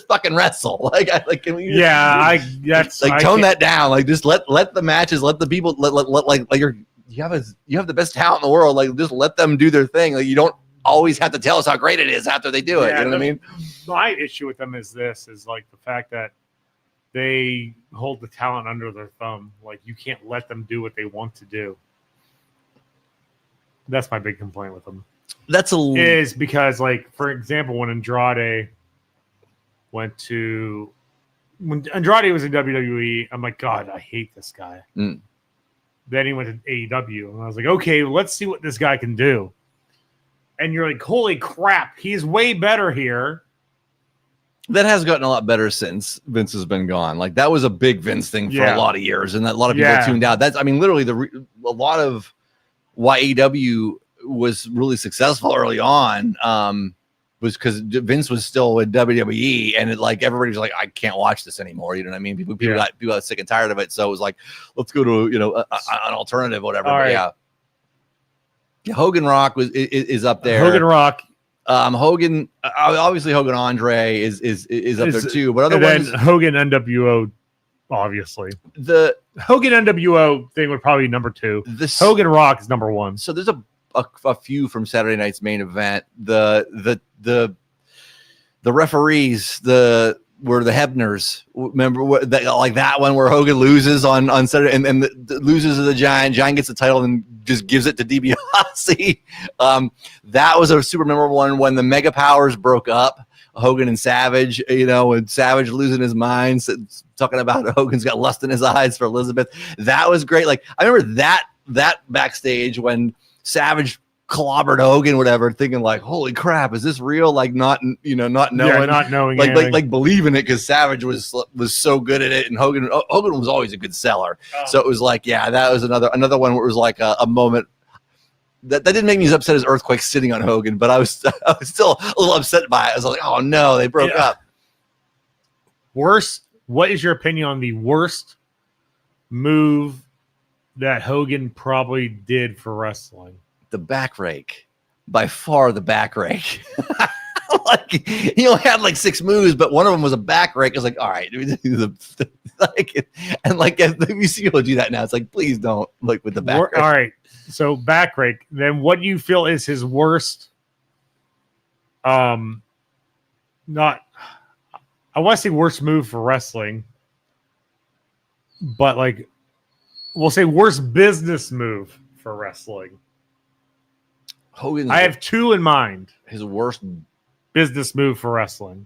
fucking wrestle. Can we? That's like tone that down. Like just let the matches, let the people, you have the best talent in the world. Like just let them do their thing. Like you don't always have to tell us how great it is after they do it. You know what I mean? My issue with them is like the fact that they hold the talent under their thumb. Like you can't let them do what they want to do. That's my big complaint with them. Is because, like, for example, when Andrade was in WWE, I'm like, God, I hate this guy. Then he went to AEW, and I was like, okay, let's see what this guy can do. And you're like, holy crap, he's way better here. That has gotten a lot better since Vince has been gone. Like that was a big Vince thing for a lot of years, and that a lot of people tuned out. That's, I mean, literally a lot of why AEW was really successful early on. Was because Vince was still in WWE, and it like everybody was like, I can't watch this anymore. You know what I mean? People got sick and tired of it, so it was like, let's go to an alternative, whatever. But yeah, Hogan Rock is up there. Hogan Rock, Hogan, obviously Hogan Andre is up there too. But other ones, Hogan NWO, obviously the Hogan NWO thing would probably be number 2. Hogan Rock is number 1. So there's a few from Saturday night's main event. The referees were the Hebners. Remember like that one where Hogan loses on Saturday and loses to the Giant. Giant gets the title and just gives it to DiBiase. That was a super memorable one when the Mega Powers broke up. Hogan and Savage, and Savage losing his mind, talking about Hogan's got lust in his eyes for Elizabeth. That was great. Like I remember that backstage when Savage clobbered Hogan, whatever, thinking like, holy crap, is this real? Like not knowing, not knowing like believing it because Savage was so good at it, and Hogan was always a good seller. So it was like, yeah, that was another one where it was like a moment that didn't make me as upset as Earthquake sitting on Hogan, but I was still a little upset by it. I was like, oh no, they broke up. Worst. What is your opinion on the worst move that Hogan probably did for wrestling? The back rake, by far the back rake. Like he only had like 6 moves, but one of them was a back rake. I was like, all right, like, and like if you see people do that now, it's like, please don't like with the back rake. All right, so back rake. Then what do you feel is his worst? Not. I want to say worst move for wrestling, but like we'll say worst business move for wrestling. Hogan. I have 2 in mind. His worst business move for wrestling.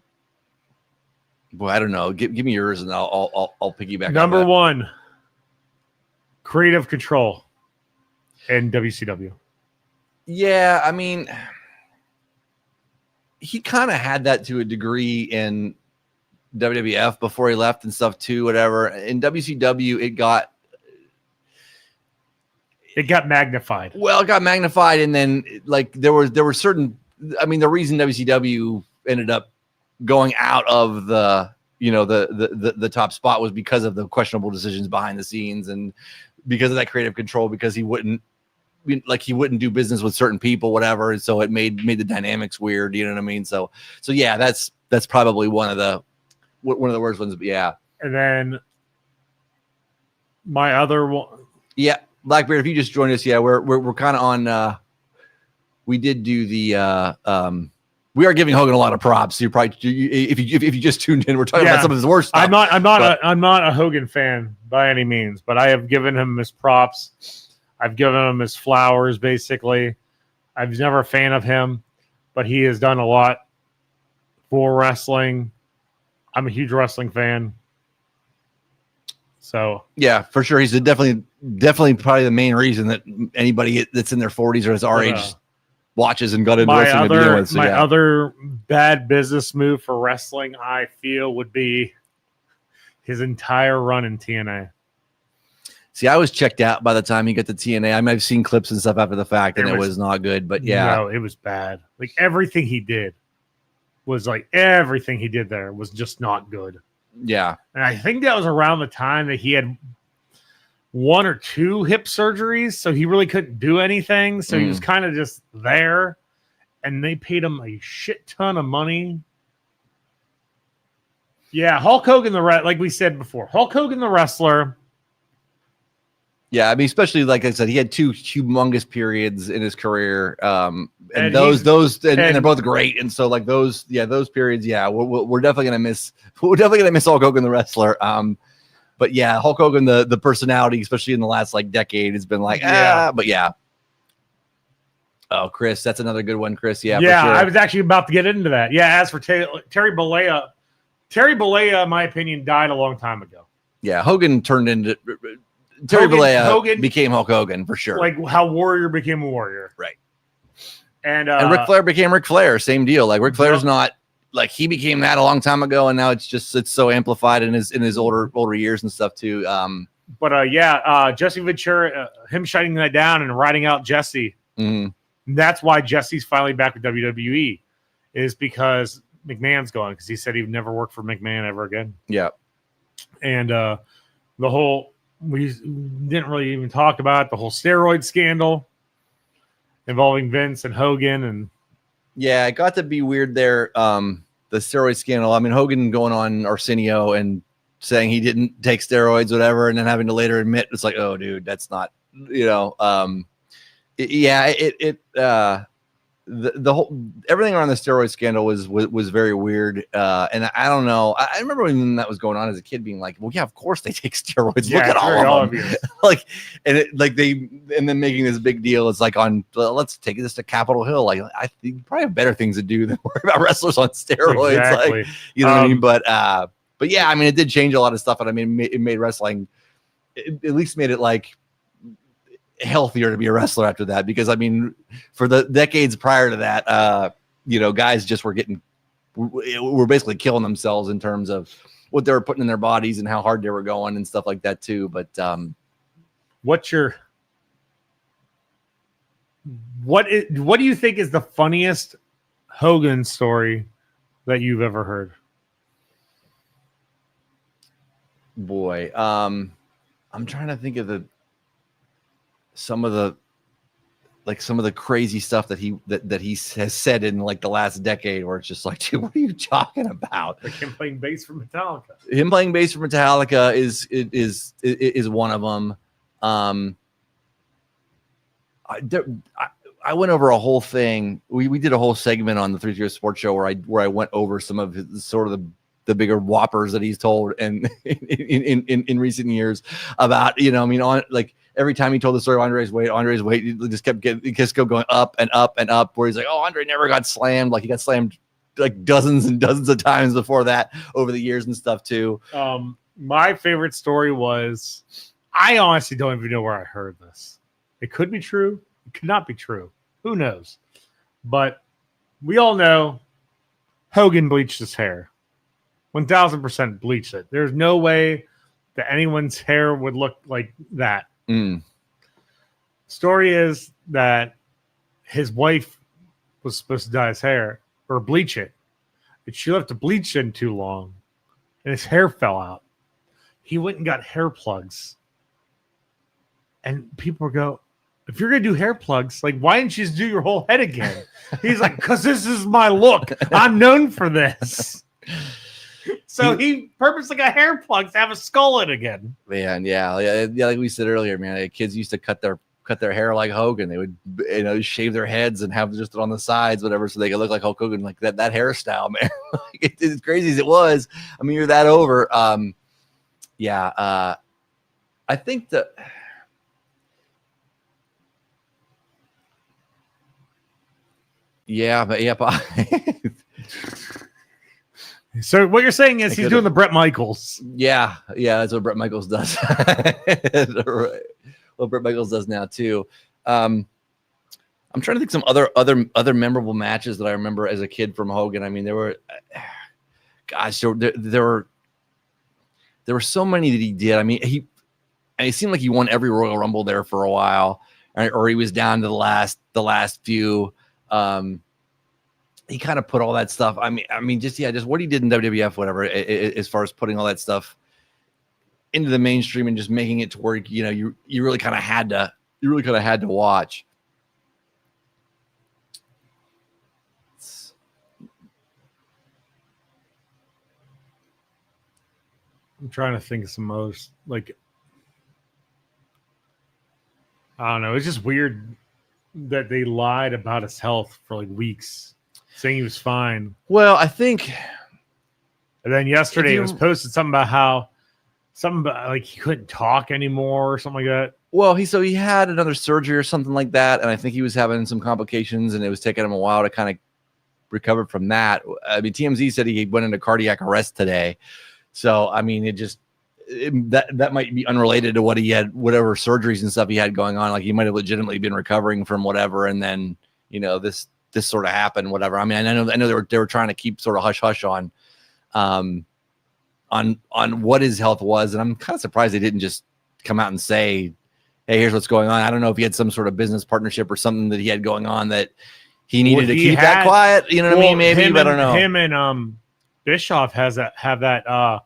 Well, I don't know. Give me yours, and I'll piggyback. Number 1, creative control in WCW. Yeah, I mean, he kind of had that to a degree in WWF before he left and stuff too. Whatever. In WCW, it got magnified. Well, it got magnified, and then like there were certain. I mean, the reason WCW ended up going out of the the top spot was because of the questionable decisions behind the scenes, and because of that creative control. Because he wouldn't do business with certain people, whatever. And so it made the dynamics weird. You know what I mean? So yeah, that's probably one of the worst ones. But yeah. And then my other one. Yeah. Blackbeard, if you just joined us, yeah, we're kind of on. We did do the. We are giving Hogan a lot of props. You're probably if you just tuned in, we're talking about some of his worst stuff. I'm not a Hogan fan by any means, but I have given him his props. I've given him his flowers. Basically, I was never a fan of him, but he has done a lot for wrestling. I'm a huge wrestling fan. So yeah, for sure, he's definitely probably the main reason that anybody that's in their 40s or is our age watches and got into wrestling to begin with. So, my other bad business move for wrestling, I feel, would be his entire run in TNA. See, I was checked out by the time he got to TNA. I might have seen clips and stuff after the fact, and it was not good. But yeah, no, it was bad. Like everything he did there was just not good. Yeah. And I think that was around the time that he had 1 or 2 hip surgeries, so he really couldn't do anything. So he was kind of just there, and they paid him a shit ton of money. Yeah, Hulk Hogan, like we said before, Hulk Hogan, the wrestler. Yeah, I mean, especially like I said, he had 2 humongous periods in his career, and they're both great. And so, like those periods, yeah, we're definitely gonna miss. We're definitely gonna miss Hulk Hogan, the wrestler. But yeah, Hulk Hogan, the personality, especially in the last like decade, has been like, but yeah. Oh, Chris, that's another good one, Chris. Yeah, yeah, for sure. I was actually about to get into that. Yeah, as for Terry Bollea, in my opinion, died a long time ago. Yeah, Hogan turned into. Terry Bollea became Hulk Hogan for sure. Like how Warrior became a Warrior. Right. And Ric Flair became Ric Flair. Same deal. Like Ric Flair's not like he became that a long time ago, and now it's so amplified in his older years and stuff too. Jesse Ventura, him shutting that down and writing out Jesse. Mm-hmm. That's why Jesse's finally back with WWE, is because McMahon's gone, because he said he'd never work for McMahon ever again. Yeah. And the whole. We didn't really even talk about the whole steroid scandal involving Vince and Hogan. And yeah, it got to be weird there. The steroid scandal. I mean, Hogan going on Arsenio and saying he didn't take steroids, whatever, and then having to later admit it's like, oh, dude, that's not, the whole everything around the steroid scandal was very weird, and I don't know. I remember when that was going on as a kid, being like, "Well, yeah, of course they take steroids. Yeah, look at all of them." Like, and then making this big deal. It's like let's take this to Capitol Hill. Like, I think you probably have better things to do than worry about wrestlers on steroids. Exactly. Like, you know what I mean? But yeah, I mean, it did change a lot of stuff, and I mean, it made wrestling. It at least made it like. healthier to be a wrestler after that, because I mean, for the decades prior to that, guys just were basically killing themselves in terms of what they were putting in their bodies and how hard they were going and stuff like that too. But what do you think is the funniest Hogan story that you've ever heard? Boy, I'm trying to think of some of the crazy stuff that he has said in like the last decade, where it's just like, dude, what are you talking about? Like him playing bass for Metallica. Him playing bass for Metallica is one of them. I went over a whole thing. We did a whole segment on the 3-0 Sports Show where I went over some of his sort of the bigger whoppers that he's told and in recent years about, on like every time he told the story of Andre's weight, he just kept going up and up and up, where he's like, oh, Andre never got slammed. Like he got slammed like dozens and dozens of times before that over the years and stuff too. My favorite story was, I honestly don't even know where I heard this. It could be true. It could not be true. Who knows? But we all know Hogan bleached his hair. 1,000% bleached it. There's no way that anyone's hair would look like that. Story is that his wife was supposed to dye his hair or bleach it, but she left the bleach in too long and his hair fell out. He went and got hair plugs. And people go, if you're going to do hair plugs, like, why didn't you just do your whole head again? He's like, because this is my look. I'm known for this. So he purposely got hair plugs to have a skull in again. Man, yeah, like we said earlier, man, kids used to cut their hair like Hogan. They would, shave their heads and have just it on the sides, whatever, so they could look like Hulk Hogan, like that hairstyle, man. As crazy as it was, I mean, you're that over. I think that. Yeah, but so what you're saying is he's doing the Bret Michaels. Yeah, that's what Bret Michaels does. What Bret Michaels does now too. I'm trying to think some other memorable matches that I remember as a kid from Hogan. I mean, there were so many that he did. I mean, it seemed like he won every Royal Rumble there for a while, or he was down to the last few. He kind of put all that stuff. I mean, just what he did in WWF, whatever, as far as putting all that stuff into the mainstream and just making it to where, you really kind of had to watch. I'm trying to think of some most, like, I don't know. It's just weird that they lied about his health for like weeks, saying he was fine. Well, I think. And then yesterday it was posted something about like he couldn't talk anymore or something like that. Well, he had another surgery or something like that, and I think he was having some complications, and it was taking him a while to kind of recover from that. I mean, TMZ said he went into cardiac arrest today, so I mean, that might be unrelated to what he had, whatever surgeries and stuff he had going on. Like he might have legitimately been recovering from whatever, and then this sort of happened, whatever. I mean, I know they were trying to keep sort of hush on what his health was, and I'm kind of surprised they didn't just come out and say, hey, here's what's going on. I don't know if he had some sort of business partnership or something that he had going on that he needed to keep that quiet. You know what I mean? Maybe, but I don't know. Him and Bischoff have that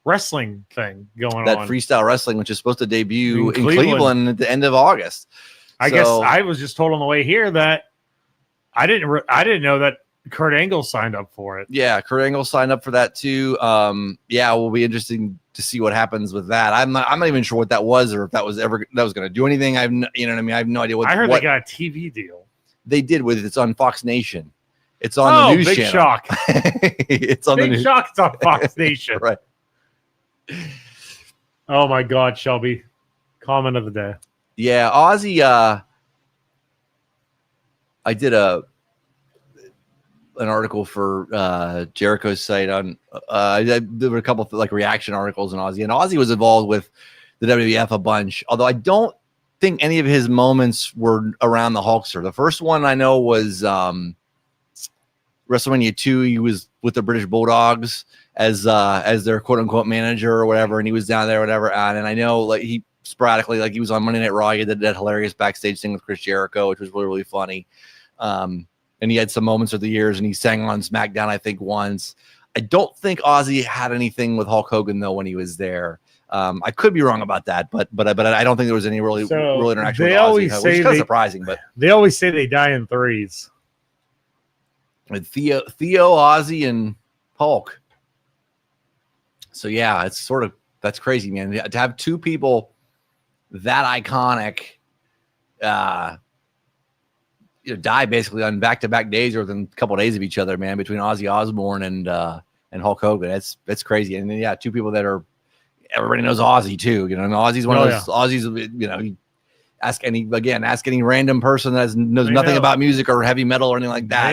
wrestling thing going on. That freestyle wrestling, which is supposed to debut in Cleveland at the end of August. I guess I was just told on the way here that I didn't know that Kurt Angle signed up for it. Yeah, Kurt Angle signed up for that too. Yeah, it will be interesting to see what happens with that. I'm not even sure what that was, or if that was going to do anything. You know what I mean? I have no idea what. I heard they got a TV deal. They did with it. It's on Fox Nation. It's on the news big channel. Shock. It's on big the news. shock. It's on Fox Nation. Right. Oh my God, Shelby. Comment of the day. Yeah, Ozzy. I did an article for Jericho's site on. There were a couple of reaction articles on Ozzy, and Ozzy was involved with the WWF a bunch. Although I don't think any of his moments were around the Hulkster. The first one I know was WrestleMania 2. He was with the British Bulldogs as their quote unquote manager or whatever, and he was down there, whatever. And I know like he sporadically, like he was on Monday Night Raw. He did that hilarious backstage thing with Chris Jericho, which was really, really funny. And he had some moments of the years, and he sang on SmackDown, I think, once. I don't think Ozzy had anything with Hulk Hogan though when he was there. I could be wrong about that, but I don't think there was any real interaction with Ozzy, which is kind of surprising. But they always say they die in threes. With Theo, Ozzy, and Hulk. So yeah, it's sort of, that's crazy, man. To have two people that iconic, die basically on back-to-back days or within a couple of days of each other, man. Between Ozzy Osbourne and Hulk Hogan, that's crazy. And then, yeah, two people that are, everybody knows Ozzy too. You know, and Ozzy's one of those. Yeah. Ozzy's, you know, ask any random person that knows nothing about music or heavy metal or anything like that.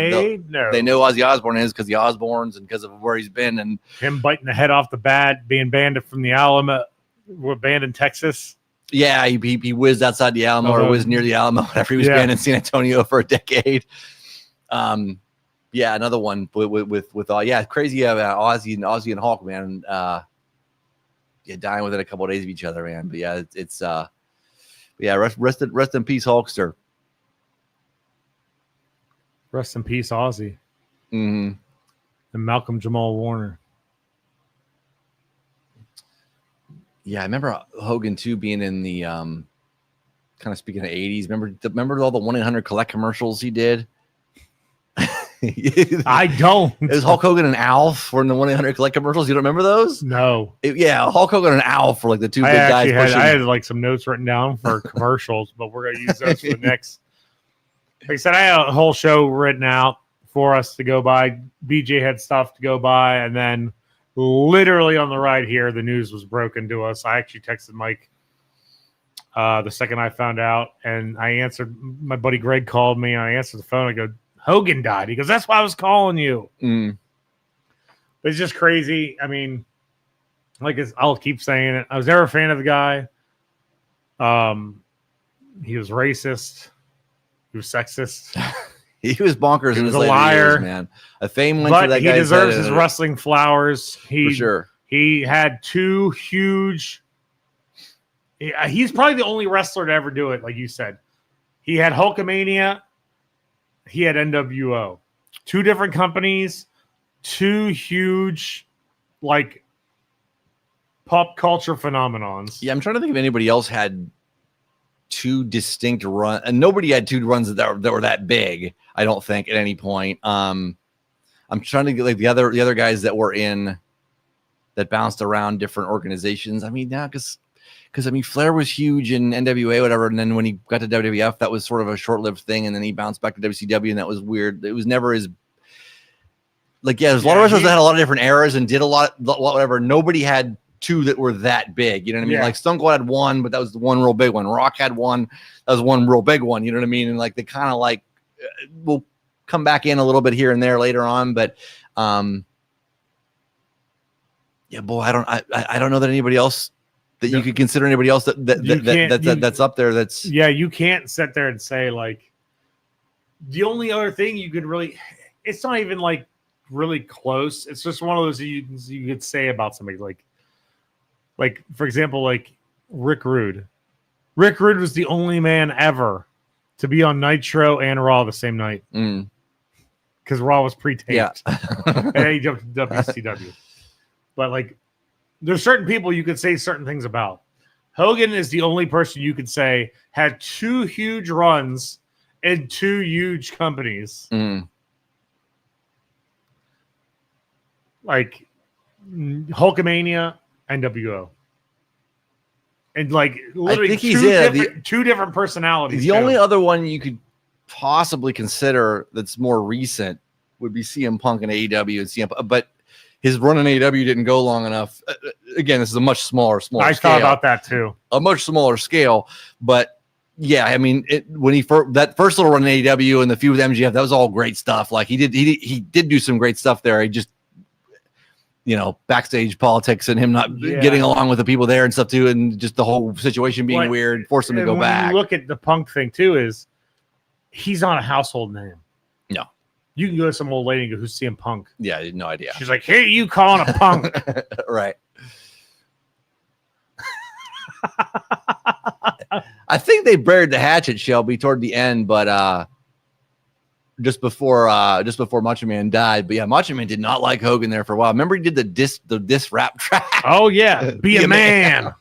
They know Ozzy Osbourne is because the Osbournes and because of where he's been, and him biting the head off the bat, being banned from the Alamo, banned in Texas. Yeah, he whizzed outside the Alamo or whizzed near the Alamo whenever he was banned in San Antonio for a decade. Yeah, another one with crazy about Ozzy and Hulk, man. Dying within a couple of days of each other, man. But yeah, it's rest in peace, Hulkster. Rest in peace, Ozzy. Mm-hmm. And Malcolm Jamal Warner. Yeah, I remember Hogan too being in the kind of speaking of 80s. Remember all the 1-800-COLLECT commercials he did? I don't. It was Hulk Hogan and Alf were in the 1-800-COLLECT commercials. You don't remember those? No. Hulk Hogan and Alf were like the two big guys pushing. I had like some notes written down for commercials, but we're gonna use those for the next. Like I said, I had a whole show written out for us to go by. BJ had stuff to go by, and then literally on the ride here, the news was broken to us. I actually texted Mike the second I found out, and I answered. My buddy Greg called me, and I answered the phone. I go, Hogan died. He goes, that's why I was calling you. Mm. But it's just crazy. I mean, I'll keep saying it. I was never a fan of the guy. He was racist. He was sexist. He was bonkers. He was a liar, years, man. A fame went to that guy. He deserves his wrestling flowers. For sure. He had two huge. He's probably the only wrestler to ever do it, like you said. He had Hulkamania. He had NWO. Two different companies, two huge, like, pop culture phenomenons. Yeah, I'm trying to think if anybody else had two distinct runs, and nobody had two runs that were that big. I don't think at any point. I'm trying to get like the other guys that were in that bounced around different organizations. I mean, yeah, because I mean, Flair was huge in NWA, whatever, and then when he got to WWF, that was sort of a short-lived thing, and then he bounced back to WCW, and that was weird. It was never as like, there's a lot of wrestlers that had a lot of different eras and did a lot, whatever. Nobody had two that were that big, you know what I mean? Like Stone Cold had one, but that was the one real big one. Rock had one, that was one real big one, you know what I mean? And like they kind of like will come back in a little bit here and there later on, but yeah, boy, I don't know that anybody else. That you could consider anybody else that's up there. That's you can't sit there and say like the only other thing you could really. It's not even like really close. It's just one of those you could say about somebody like for example like Rick Rude. Rick Rude was the only man ever to be on Nitro and Raw the same night because Raw was pre-taped. Yeah, and he jumped to WCW, but like. There's certain people you could say certain things about. Hogan is the only person you could say had two huge runs in two huge companies. Like Hulkamania and NWO. And like literally two different personalities. The only other one you could possibly consider that's more recent would be CM Punk and AEW and CM Punk, but his run in AEW didn't go long enough. Again, this is a much smaller scale. I thought about that too. A much smaller scale, but yeah, I mean, when he that first little run in AEW and the feud with MJF, that was all great stuff. Like he did do some great stuff there. backstage politics and him not getting along with the people there and stuff too, and just the whole situation being weird, forced him to go back. When you look at the Punk thing too, is he's not a household name. No. You can go to some old lady and go, "Who's CM Punk?" Yeah, I had no idea. She's like, "Hey, you calling a punk?" Right. I think they buried the hatchet, Shelby, toward the end, but just before Macho Man died. But yeah, Macho Man did not like Hogan there for a while. Remember he did the diss rap track? Oh yeah, be a man.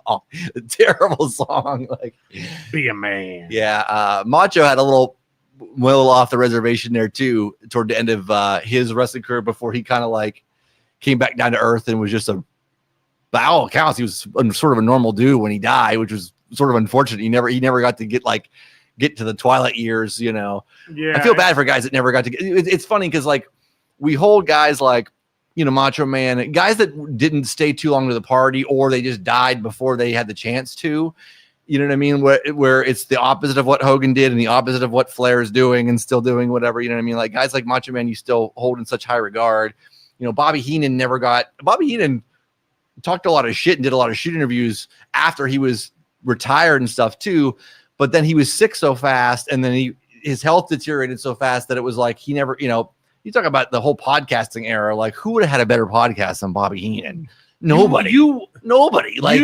Oh, terrible song. Like, be a man. Yeah, Macho had a little off the reservation there too toward the end of his wrestling career before he kind of like came back down to earth and was just by all accounts he was sort of a normal dude when he died, which was sort of unfortunate. He never got to get to the twilight years, Yeah, I feel bad for guys that never got to get. It's funny because like we hold guys like Macho Man, guys that didn't stay too long to the party or they just died before they had the chance to. You know what I mean? Where it's the opposite of what Hogan did and the opposite of what Flair is doing and still doing whatever. You know what I mean? Like guys like Macho Man, you still hold in such high regard. Bobby Heenan Bobby Heenan talked a lot of shit and did a lot of shoot interviews after he was retired and stuff too. But then he was sick so fast, and then his health deteriorated so fast that it was like he never, you talk about the whole podcasting era. Like, who would have had a better podcast than Bobby Heenan? Nobody. Nobody. Like,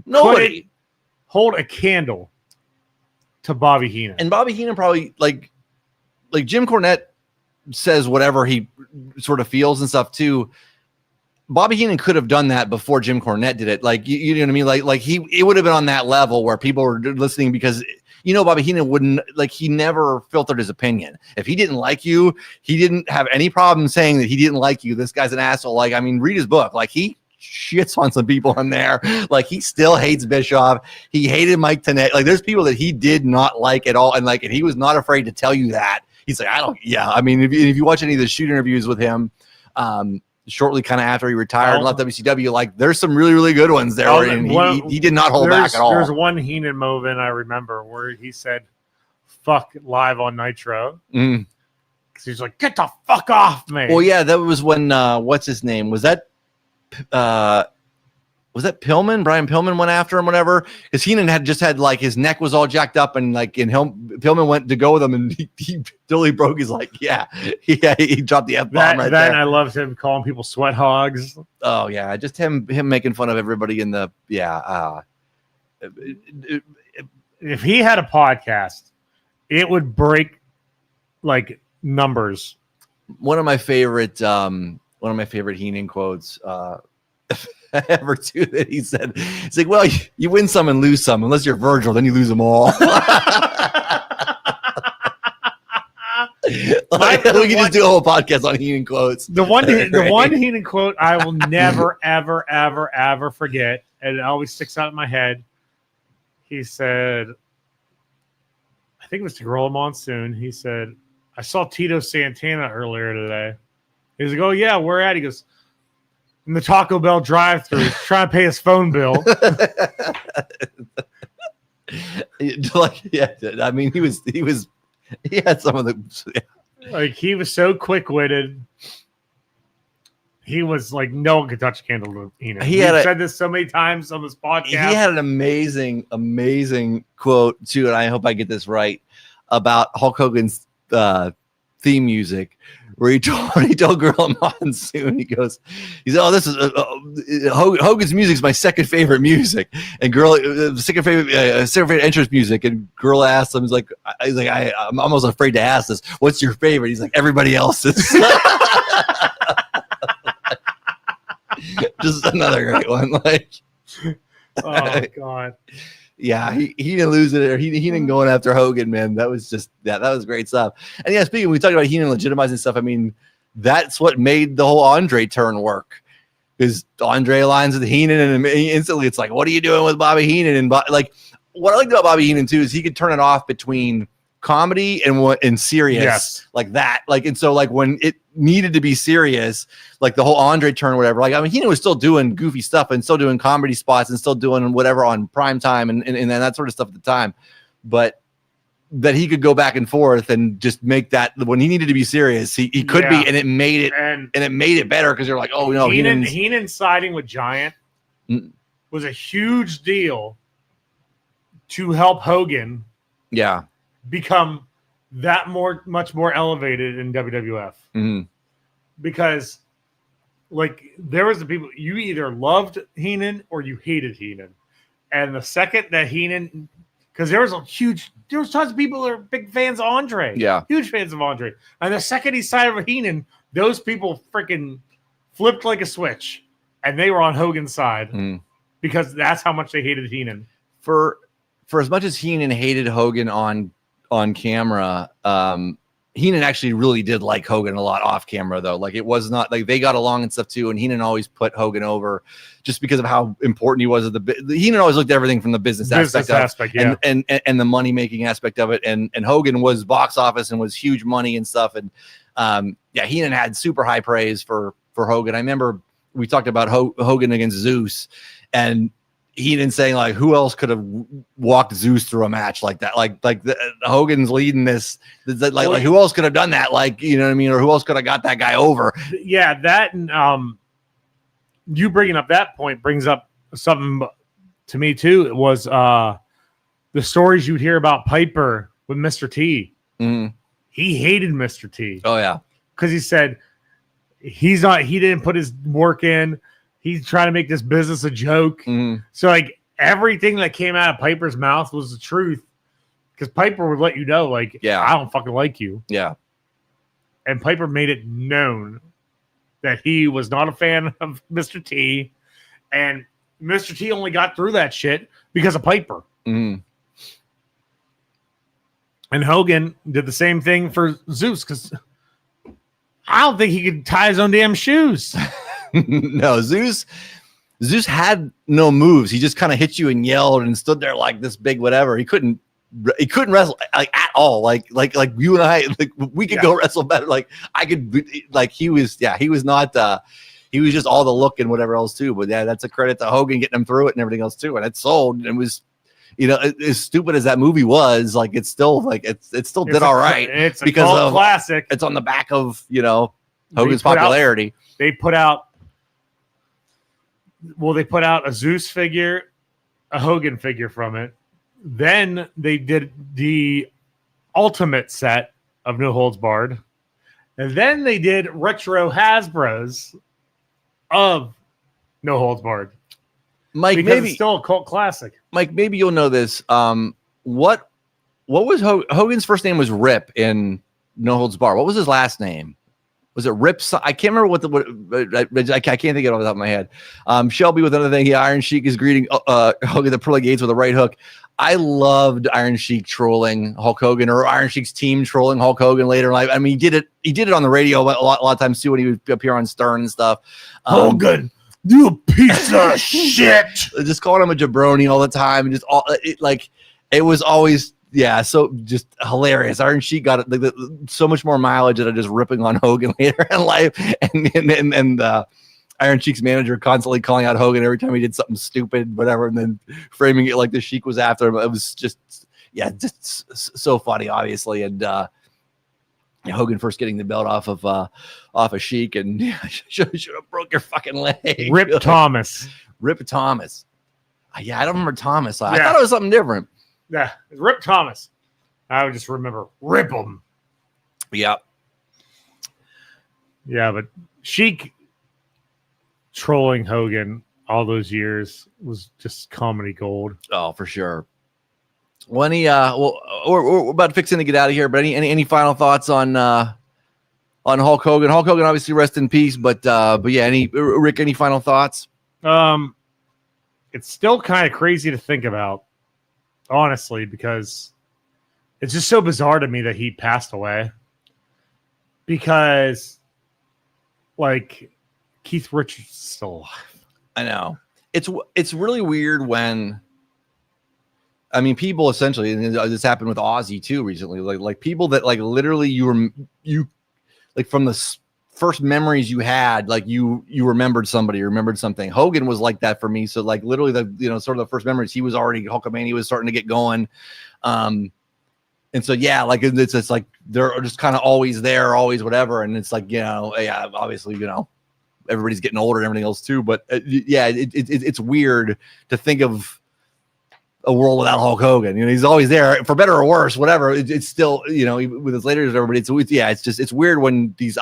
nobody. Hold a candle to Bobby Heenan. And Bobby Heenan probably, like Jim Cornette says whatever he sort of feels and stuff too. Bobby Heenan could have done that before Jim Cornette did it. Like, you know what I mean? Like it would have been on that level where people were listening because, Bobby Heenan wouldn't, like, he never filtered his opinion. If he didn't like you, he didn't have any problem saying that he didn't like you. This guy's an asshole. Like, I mean, read his book. Like, he shits on some people in there. Like, he still hates Bischoff. He hated Mike Tenay. Like, there's people that he did not like at all. And like, and he was not afraid to tell you that. He's like, I mean, if you watch any of the shoot interviews with him, shortly kind of after he retired and left WCW, like there's some really, really good ones there. And he did not hold back at all. There's one Heenan moment I remember where he said, "Fuck live on Nitro." Because he's like, "Get the fuck off me." Well, yeah, that was when, what's his name? Was that Pillman? Brian Pillman went after him, whatever. Because Heenan had like his neck was all jacked up, and like Pillman went to go with him, and he totally broke his he dropped the F-bomb right there. I loved him calling people sweat hogs. Oh yeah, just him making fun of everybody in the If he had a podcast, it would break like numbers. One of my favorite Heenan quotes. Ever too, that he said, it's like, well, you win some and lose some. Unless you're Virgil, then you lose them all. We can just do a whole podcast on Heenan quotes. The one Heenan quote I will never, ever, ever, ever forget, and it always sticks out in my head. He said, I think it was to Gorilla Monsoon. He said, "I saw Tito Santana earlier today." He's like, "Oh yeah, where at?" He goes, "In the Taco Bell drive-thru, trying to pay his phone bill." I mean, he had some of the like he was so quick-witted. He was like no one could touch a candle to Heenan. He said this so many times on this podcast. He had an amazing quote too, and I hope I get this right about Hulk Hogan's theme music, where he told Gorilla Monsoon, he said, "Oh, this is Hogan's music's my second favorite music," and second favorite entrance music. And Gorilla asked him, he's like, I'm almost afraid to ask this. What's your favorite? He's like, everybody else's. Just another great one. Like, oh god. Yeah, he didn't lose it, or he didn't going after Hogan, man. That was just that was great stuff. And yeah, speaking, we talked about Heenan legitimizing stuff. I mean, that's what made the whole Andre turn work, because Andre aligns with Heenan, and instantly it's like, what are you doing with Bobby Heenan? And like, what I liked about Bobby Heenan too is he could turn it off between comedy and serious, like that. Like, and so like when it needed to be serious, like the whole Andre turn, whatever. Like, I mean, Heenan was still doing goofy stuff and still doing comedy spots and still doing whatever on prime time and that sort of stuff at the time. But that he could go back and forth and just make that when he needed to be serious, he could be, and it made it better because you're like, oh no, Heenan siding with Giant was a huge deal to help Hogan become that much more elevated in WWF. Because like there was the people, you either loved Heenan or you hated Heenan. And the second that Heenan, because there was tons of people that are big fans of Andre. Yeah. Huge fans of Andre. And the second he sided with Heenan, those people freaking flipped like a switch. And they were on Hogan's side because that's how much they hated Heenan. For as much as Heenan hated Hogan on camera, Heenan actually really did like Hogan a lot off camera, though. Like it was not like they got along and stuff too. And Heenan always put Hogan over just because of how important he was. Heenan always looked at everything from the business aspect, and the money making aspect of it. And Hogan was box office and was huge money and stuff. And Heenan had super high praise for Hogan. I remember we talked about Hogan against Zeus, and Heenan saying like, who else could have walked Zeus through a match like that? Like Hogan's leading this. Like who else could have done that? Like, you know what I mean? Or who else could have got that guy over? Yeah, that and you bringing up that point brings up something to me too. It was the stories you'd hear about Piper with Mr. T. He hated Mr. T. Oh yeah, because he said he didn't put his work in. He's trying to make this business a joke. So like everything that came out of Piper's mouth was the truth. Because Piper would let you know, like, I don't fucking like you. Yeah. And Piper made it known that he was not a fan of Mr. T. And Mr. T only got through that shit because of Piper. And Hogan did the same thing for Zeus because I don't think he could tie his own damn shoes. No, Zeus had no moves. He just kind of hit you and yelled and stood there like this big whatever. He couldn't wrestle like at all. Like you and I, like we could go wrestle better. Like I could, like he was not. He was just all the look and whatever else too. But yeah, that's a credit to Hogan getting him through it and everything else too. And it sold and was, as stupid as that movie was, like it's still like it still did all right. It's a cult classic. It's on the back of Hogan's popularity. They put out a Zeus figure, a Hogan figure from it. Then they did the Ultimate set of No Holds Barred. And then they did retro Hasbro's of No Holds Barred. Mike, because it's still a cult classic. Mike, maybe you'll know this. What was Hogan's first name was Rip in No Holds Barred. What was his last name? Was it Rip? I can't remember I can't think of it off the top of my head. Shelby with another thing. Iron Sheik is greeting Hogan the pearly gates with a right hook. I loved Iron Sheik trolling Hulk Hogan, or Iron Sheik's team trolling Hulk Hogan later in life. I mean, he did it on the radio a lot of times too when he would appear on Stern and stuff. Hogan, you piece of shit! Just calling him a jabroni all the time, and just it was always. Yeah, so just hilarious. Iron Sheik got so much more mileage out of just ripping on Hogan later in life, and Iron Sheik's manager constantly calling out Hogan every time he did something stupid, whatever, and then framing it like the Sheik was after him. It was just so funny, obviously. And Hogan first getting the belt off of Sheik, and should have broke your fucking leg. Rip Thomas. Yeah, I don't remember Thomas. I thought it was something different. Yeah, Rip Thomas. I would just remember Rip him. Yeah. Yeah, but Sheik trolling Hogan all those years was just comedy gold. Oh, for sure. Well, we're about fixing to get out of here, but any final thoughts on Hulk Hogan? Hulk Hogan, obviously, rest in peace. But yeah, Rick, any final thoughts? It's still kind of crazy to think about. Honestly, because it's just so bizarre to me that he passed away. Because, like, Keith Richards is still alive. I know. It's really weird when, I mean, people essentially, and this happened with Ozzy too recently, like people that like literally you like from the first memories you had, like you remembered somebody, remembered something. Hogan was like that for me. So like literally sort of the first memories, he was already Hulkamania was starting to get going. And And so, yeah, like it's like they're just kind of always there, always whatever. And it's like, yeah, obviously, everybody's getting older and everything else too. But it's weird to think of a world without Hulk Hogan. He's always there for better or worse, whatever. It's still, with his later years, everybody. It's weird when these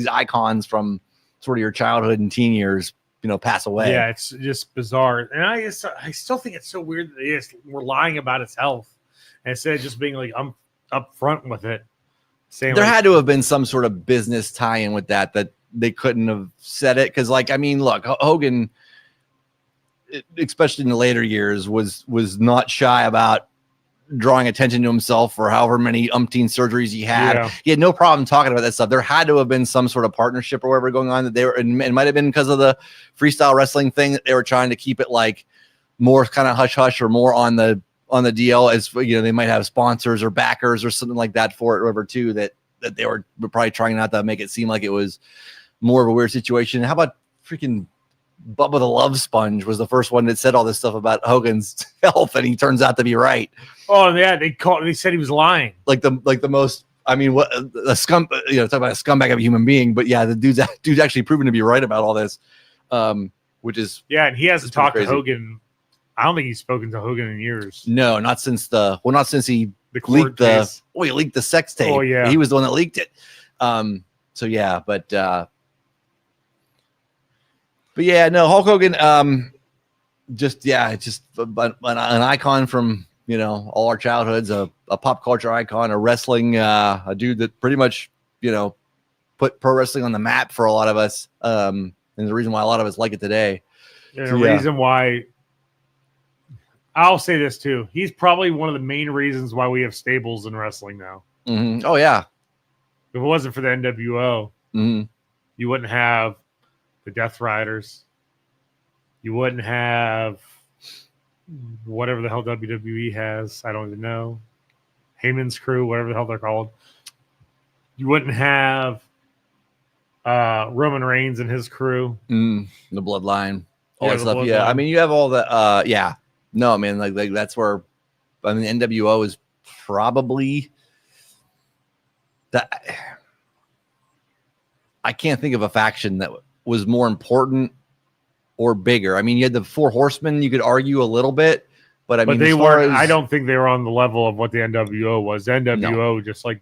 icons from sort of your childhood and teen years, pass away. Yeah, it's just bizarre. And I still think it's so weird that we're lying about his health instead of just being like, I'm up front with it. Saying there had to have been some sort of business tie-in with that they couldn't have said it. Cause look, Hogan, especially in the later years, was not shy about drawing attention to himself for however many umpteen surgeries he had. Yeah. He had no problem talking about that stuff. There had to have been some sort of partnership or whatever going on that they were, and it might have been because of the freestyle wrestling thing that they were trying to keep it like more kind of hush hush or more on the DL, as they might have sponsors or backers or something like that for it or whatever too, that they were probably trying not to make it seem like it was more of a weird situation. How about freaking Bubba the Love Sponge was the first one that said all this stuff about Hogan's health, and he turns out to be right. Oh yeah, they said he was lying. Like the most. I mean, what a scum. Talk about a scumbag of a human being, but yeah, the dude's actually proven to be right about all this, which is and he hasn't talked to Hogan. I don't think he's spoken to Hogan in years. No, not since he leaked he leaked the sex tape. Oh yeah, he was the one that leaked it. So yeah, but yeah, no, Hulk Hogan, just an icon from all our childhoods, a pop culture icon, a wrestling, a dude that pretty much put pro wrestling on the map for a lot of us, and the reason why a lot of us like it today. And the reason why, I'll say this too, he's probably one of the main reasons why we have stables in wrestling now. Mm-hmm. Oh yeah, if it wasn't for the NWO, you wouldn't have the Death Riders. You wouldn't have whatever the hell WWE has. I don't even know. Heyman's crew, whatever the hell they're called. You wouldn't have Roman Reigns and his crew. The Bloodline. All that stuff. Yeah. I mean, you have all the yeah. No, man, like that's where NWO is probably that. I can't think of a faction that was more important or bigger. I mean, you had the Four Horsemen, you could argue a little bit, but I mean, they weren't. I don't think they were on the level of what the NWO was. The NWO just like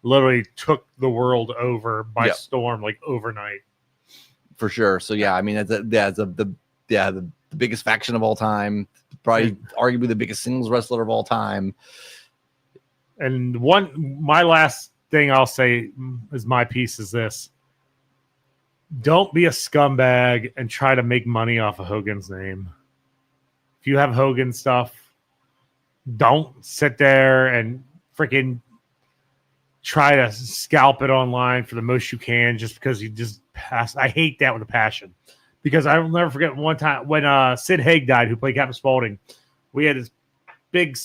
literally took the world over by storm, like overnight. For sure. So yeah, I mean, the biggest faction of all time, probably arguably the biggest singles wrestler of all time. And my last thing I'll say is my piece is this. Don't be a scumbag and try to make money off of Hogan's name. If you have Hogan stuff, don't sit there and freaking try to scalp it online for the most you can just because you just passed. I hate that with a passion because I will never forget one time when Sid Haig died, who played Captain Spaulding. We had this big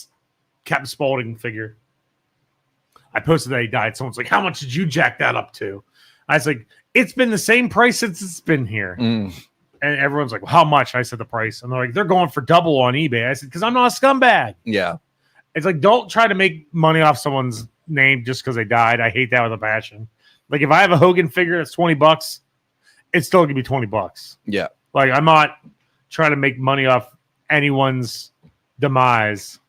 Captain Spaulding figure. I posted that he died. Someone's like, how much did you jack that up to? I was like, it's been the same price since it's been here. And everyone's like, well, how much? I said the price. And they're like, they're going for double on eBay. I said, because I'm not a scumbag. Yeah. It's like, don't try to make money off someone's name just because they died. I hate that with a passion. Like, if I have a Hogan figure that's $20, it's still going to be $20. Yeah. Like, I'm not trying to make money off anyone's demise.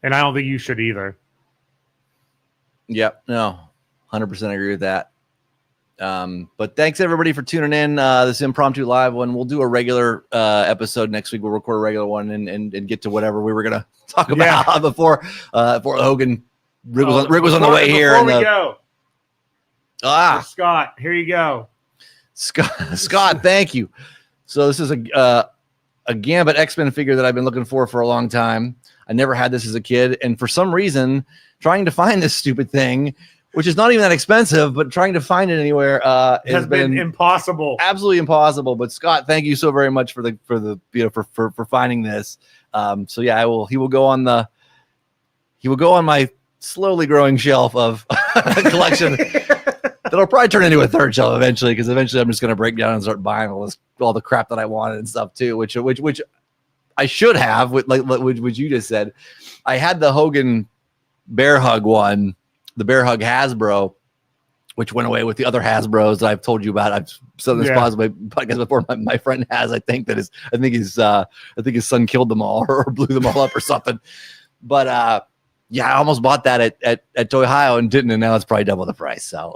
And I don't think you should either. Yep. No, 100% agree with that. But thanks everybody for tuning in. This impromptu live one. We'll do a regular episode next week. We'll record a regular one and get to whatever we were gonna talk about before Hogan. Rick was on the way here. Before we go, Scott, here you go. Scott, thank you. So this is a Gambit X-Men figure that I've been looking for a long time. I never had this as a kid, and for some reason, trying to find this stupid thing, which is not even that expensive, but trying to find it anywhere has been impossible, absolutely impossible. But Scott, thank you so very much for finding this. So yeah, he will go on my slowly growing shelf of collection that'll probably turn into a third shelf eventually, because eventually I'm just going to break down and start buying all the crap that I wanted and stuff too, which I should have with like what you just said. I had the Hogan Bear Hug one, the Bear Hug Hasbro, which went away with the other Hasbros that I've told you about. I've said this podcast before. My friend has, I think his son killed them all or blew them all up or something. But yeah, I almost bought that at Toy Ohio and didn't, and now it's probably double the price. So,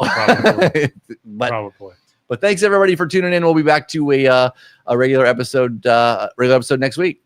Probably. but thanks everybody for tuning in. We'll be back to a regular episode next week.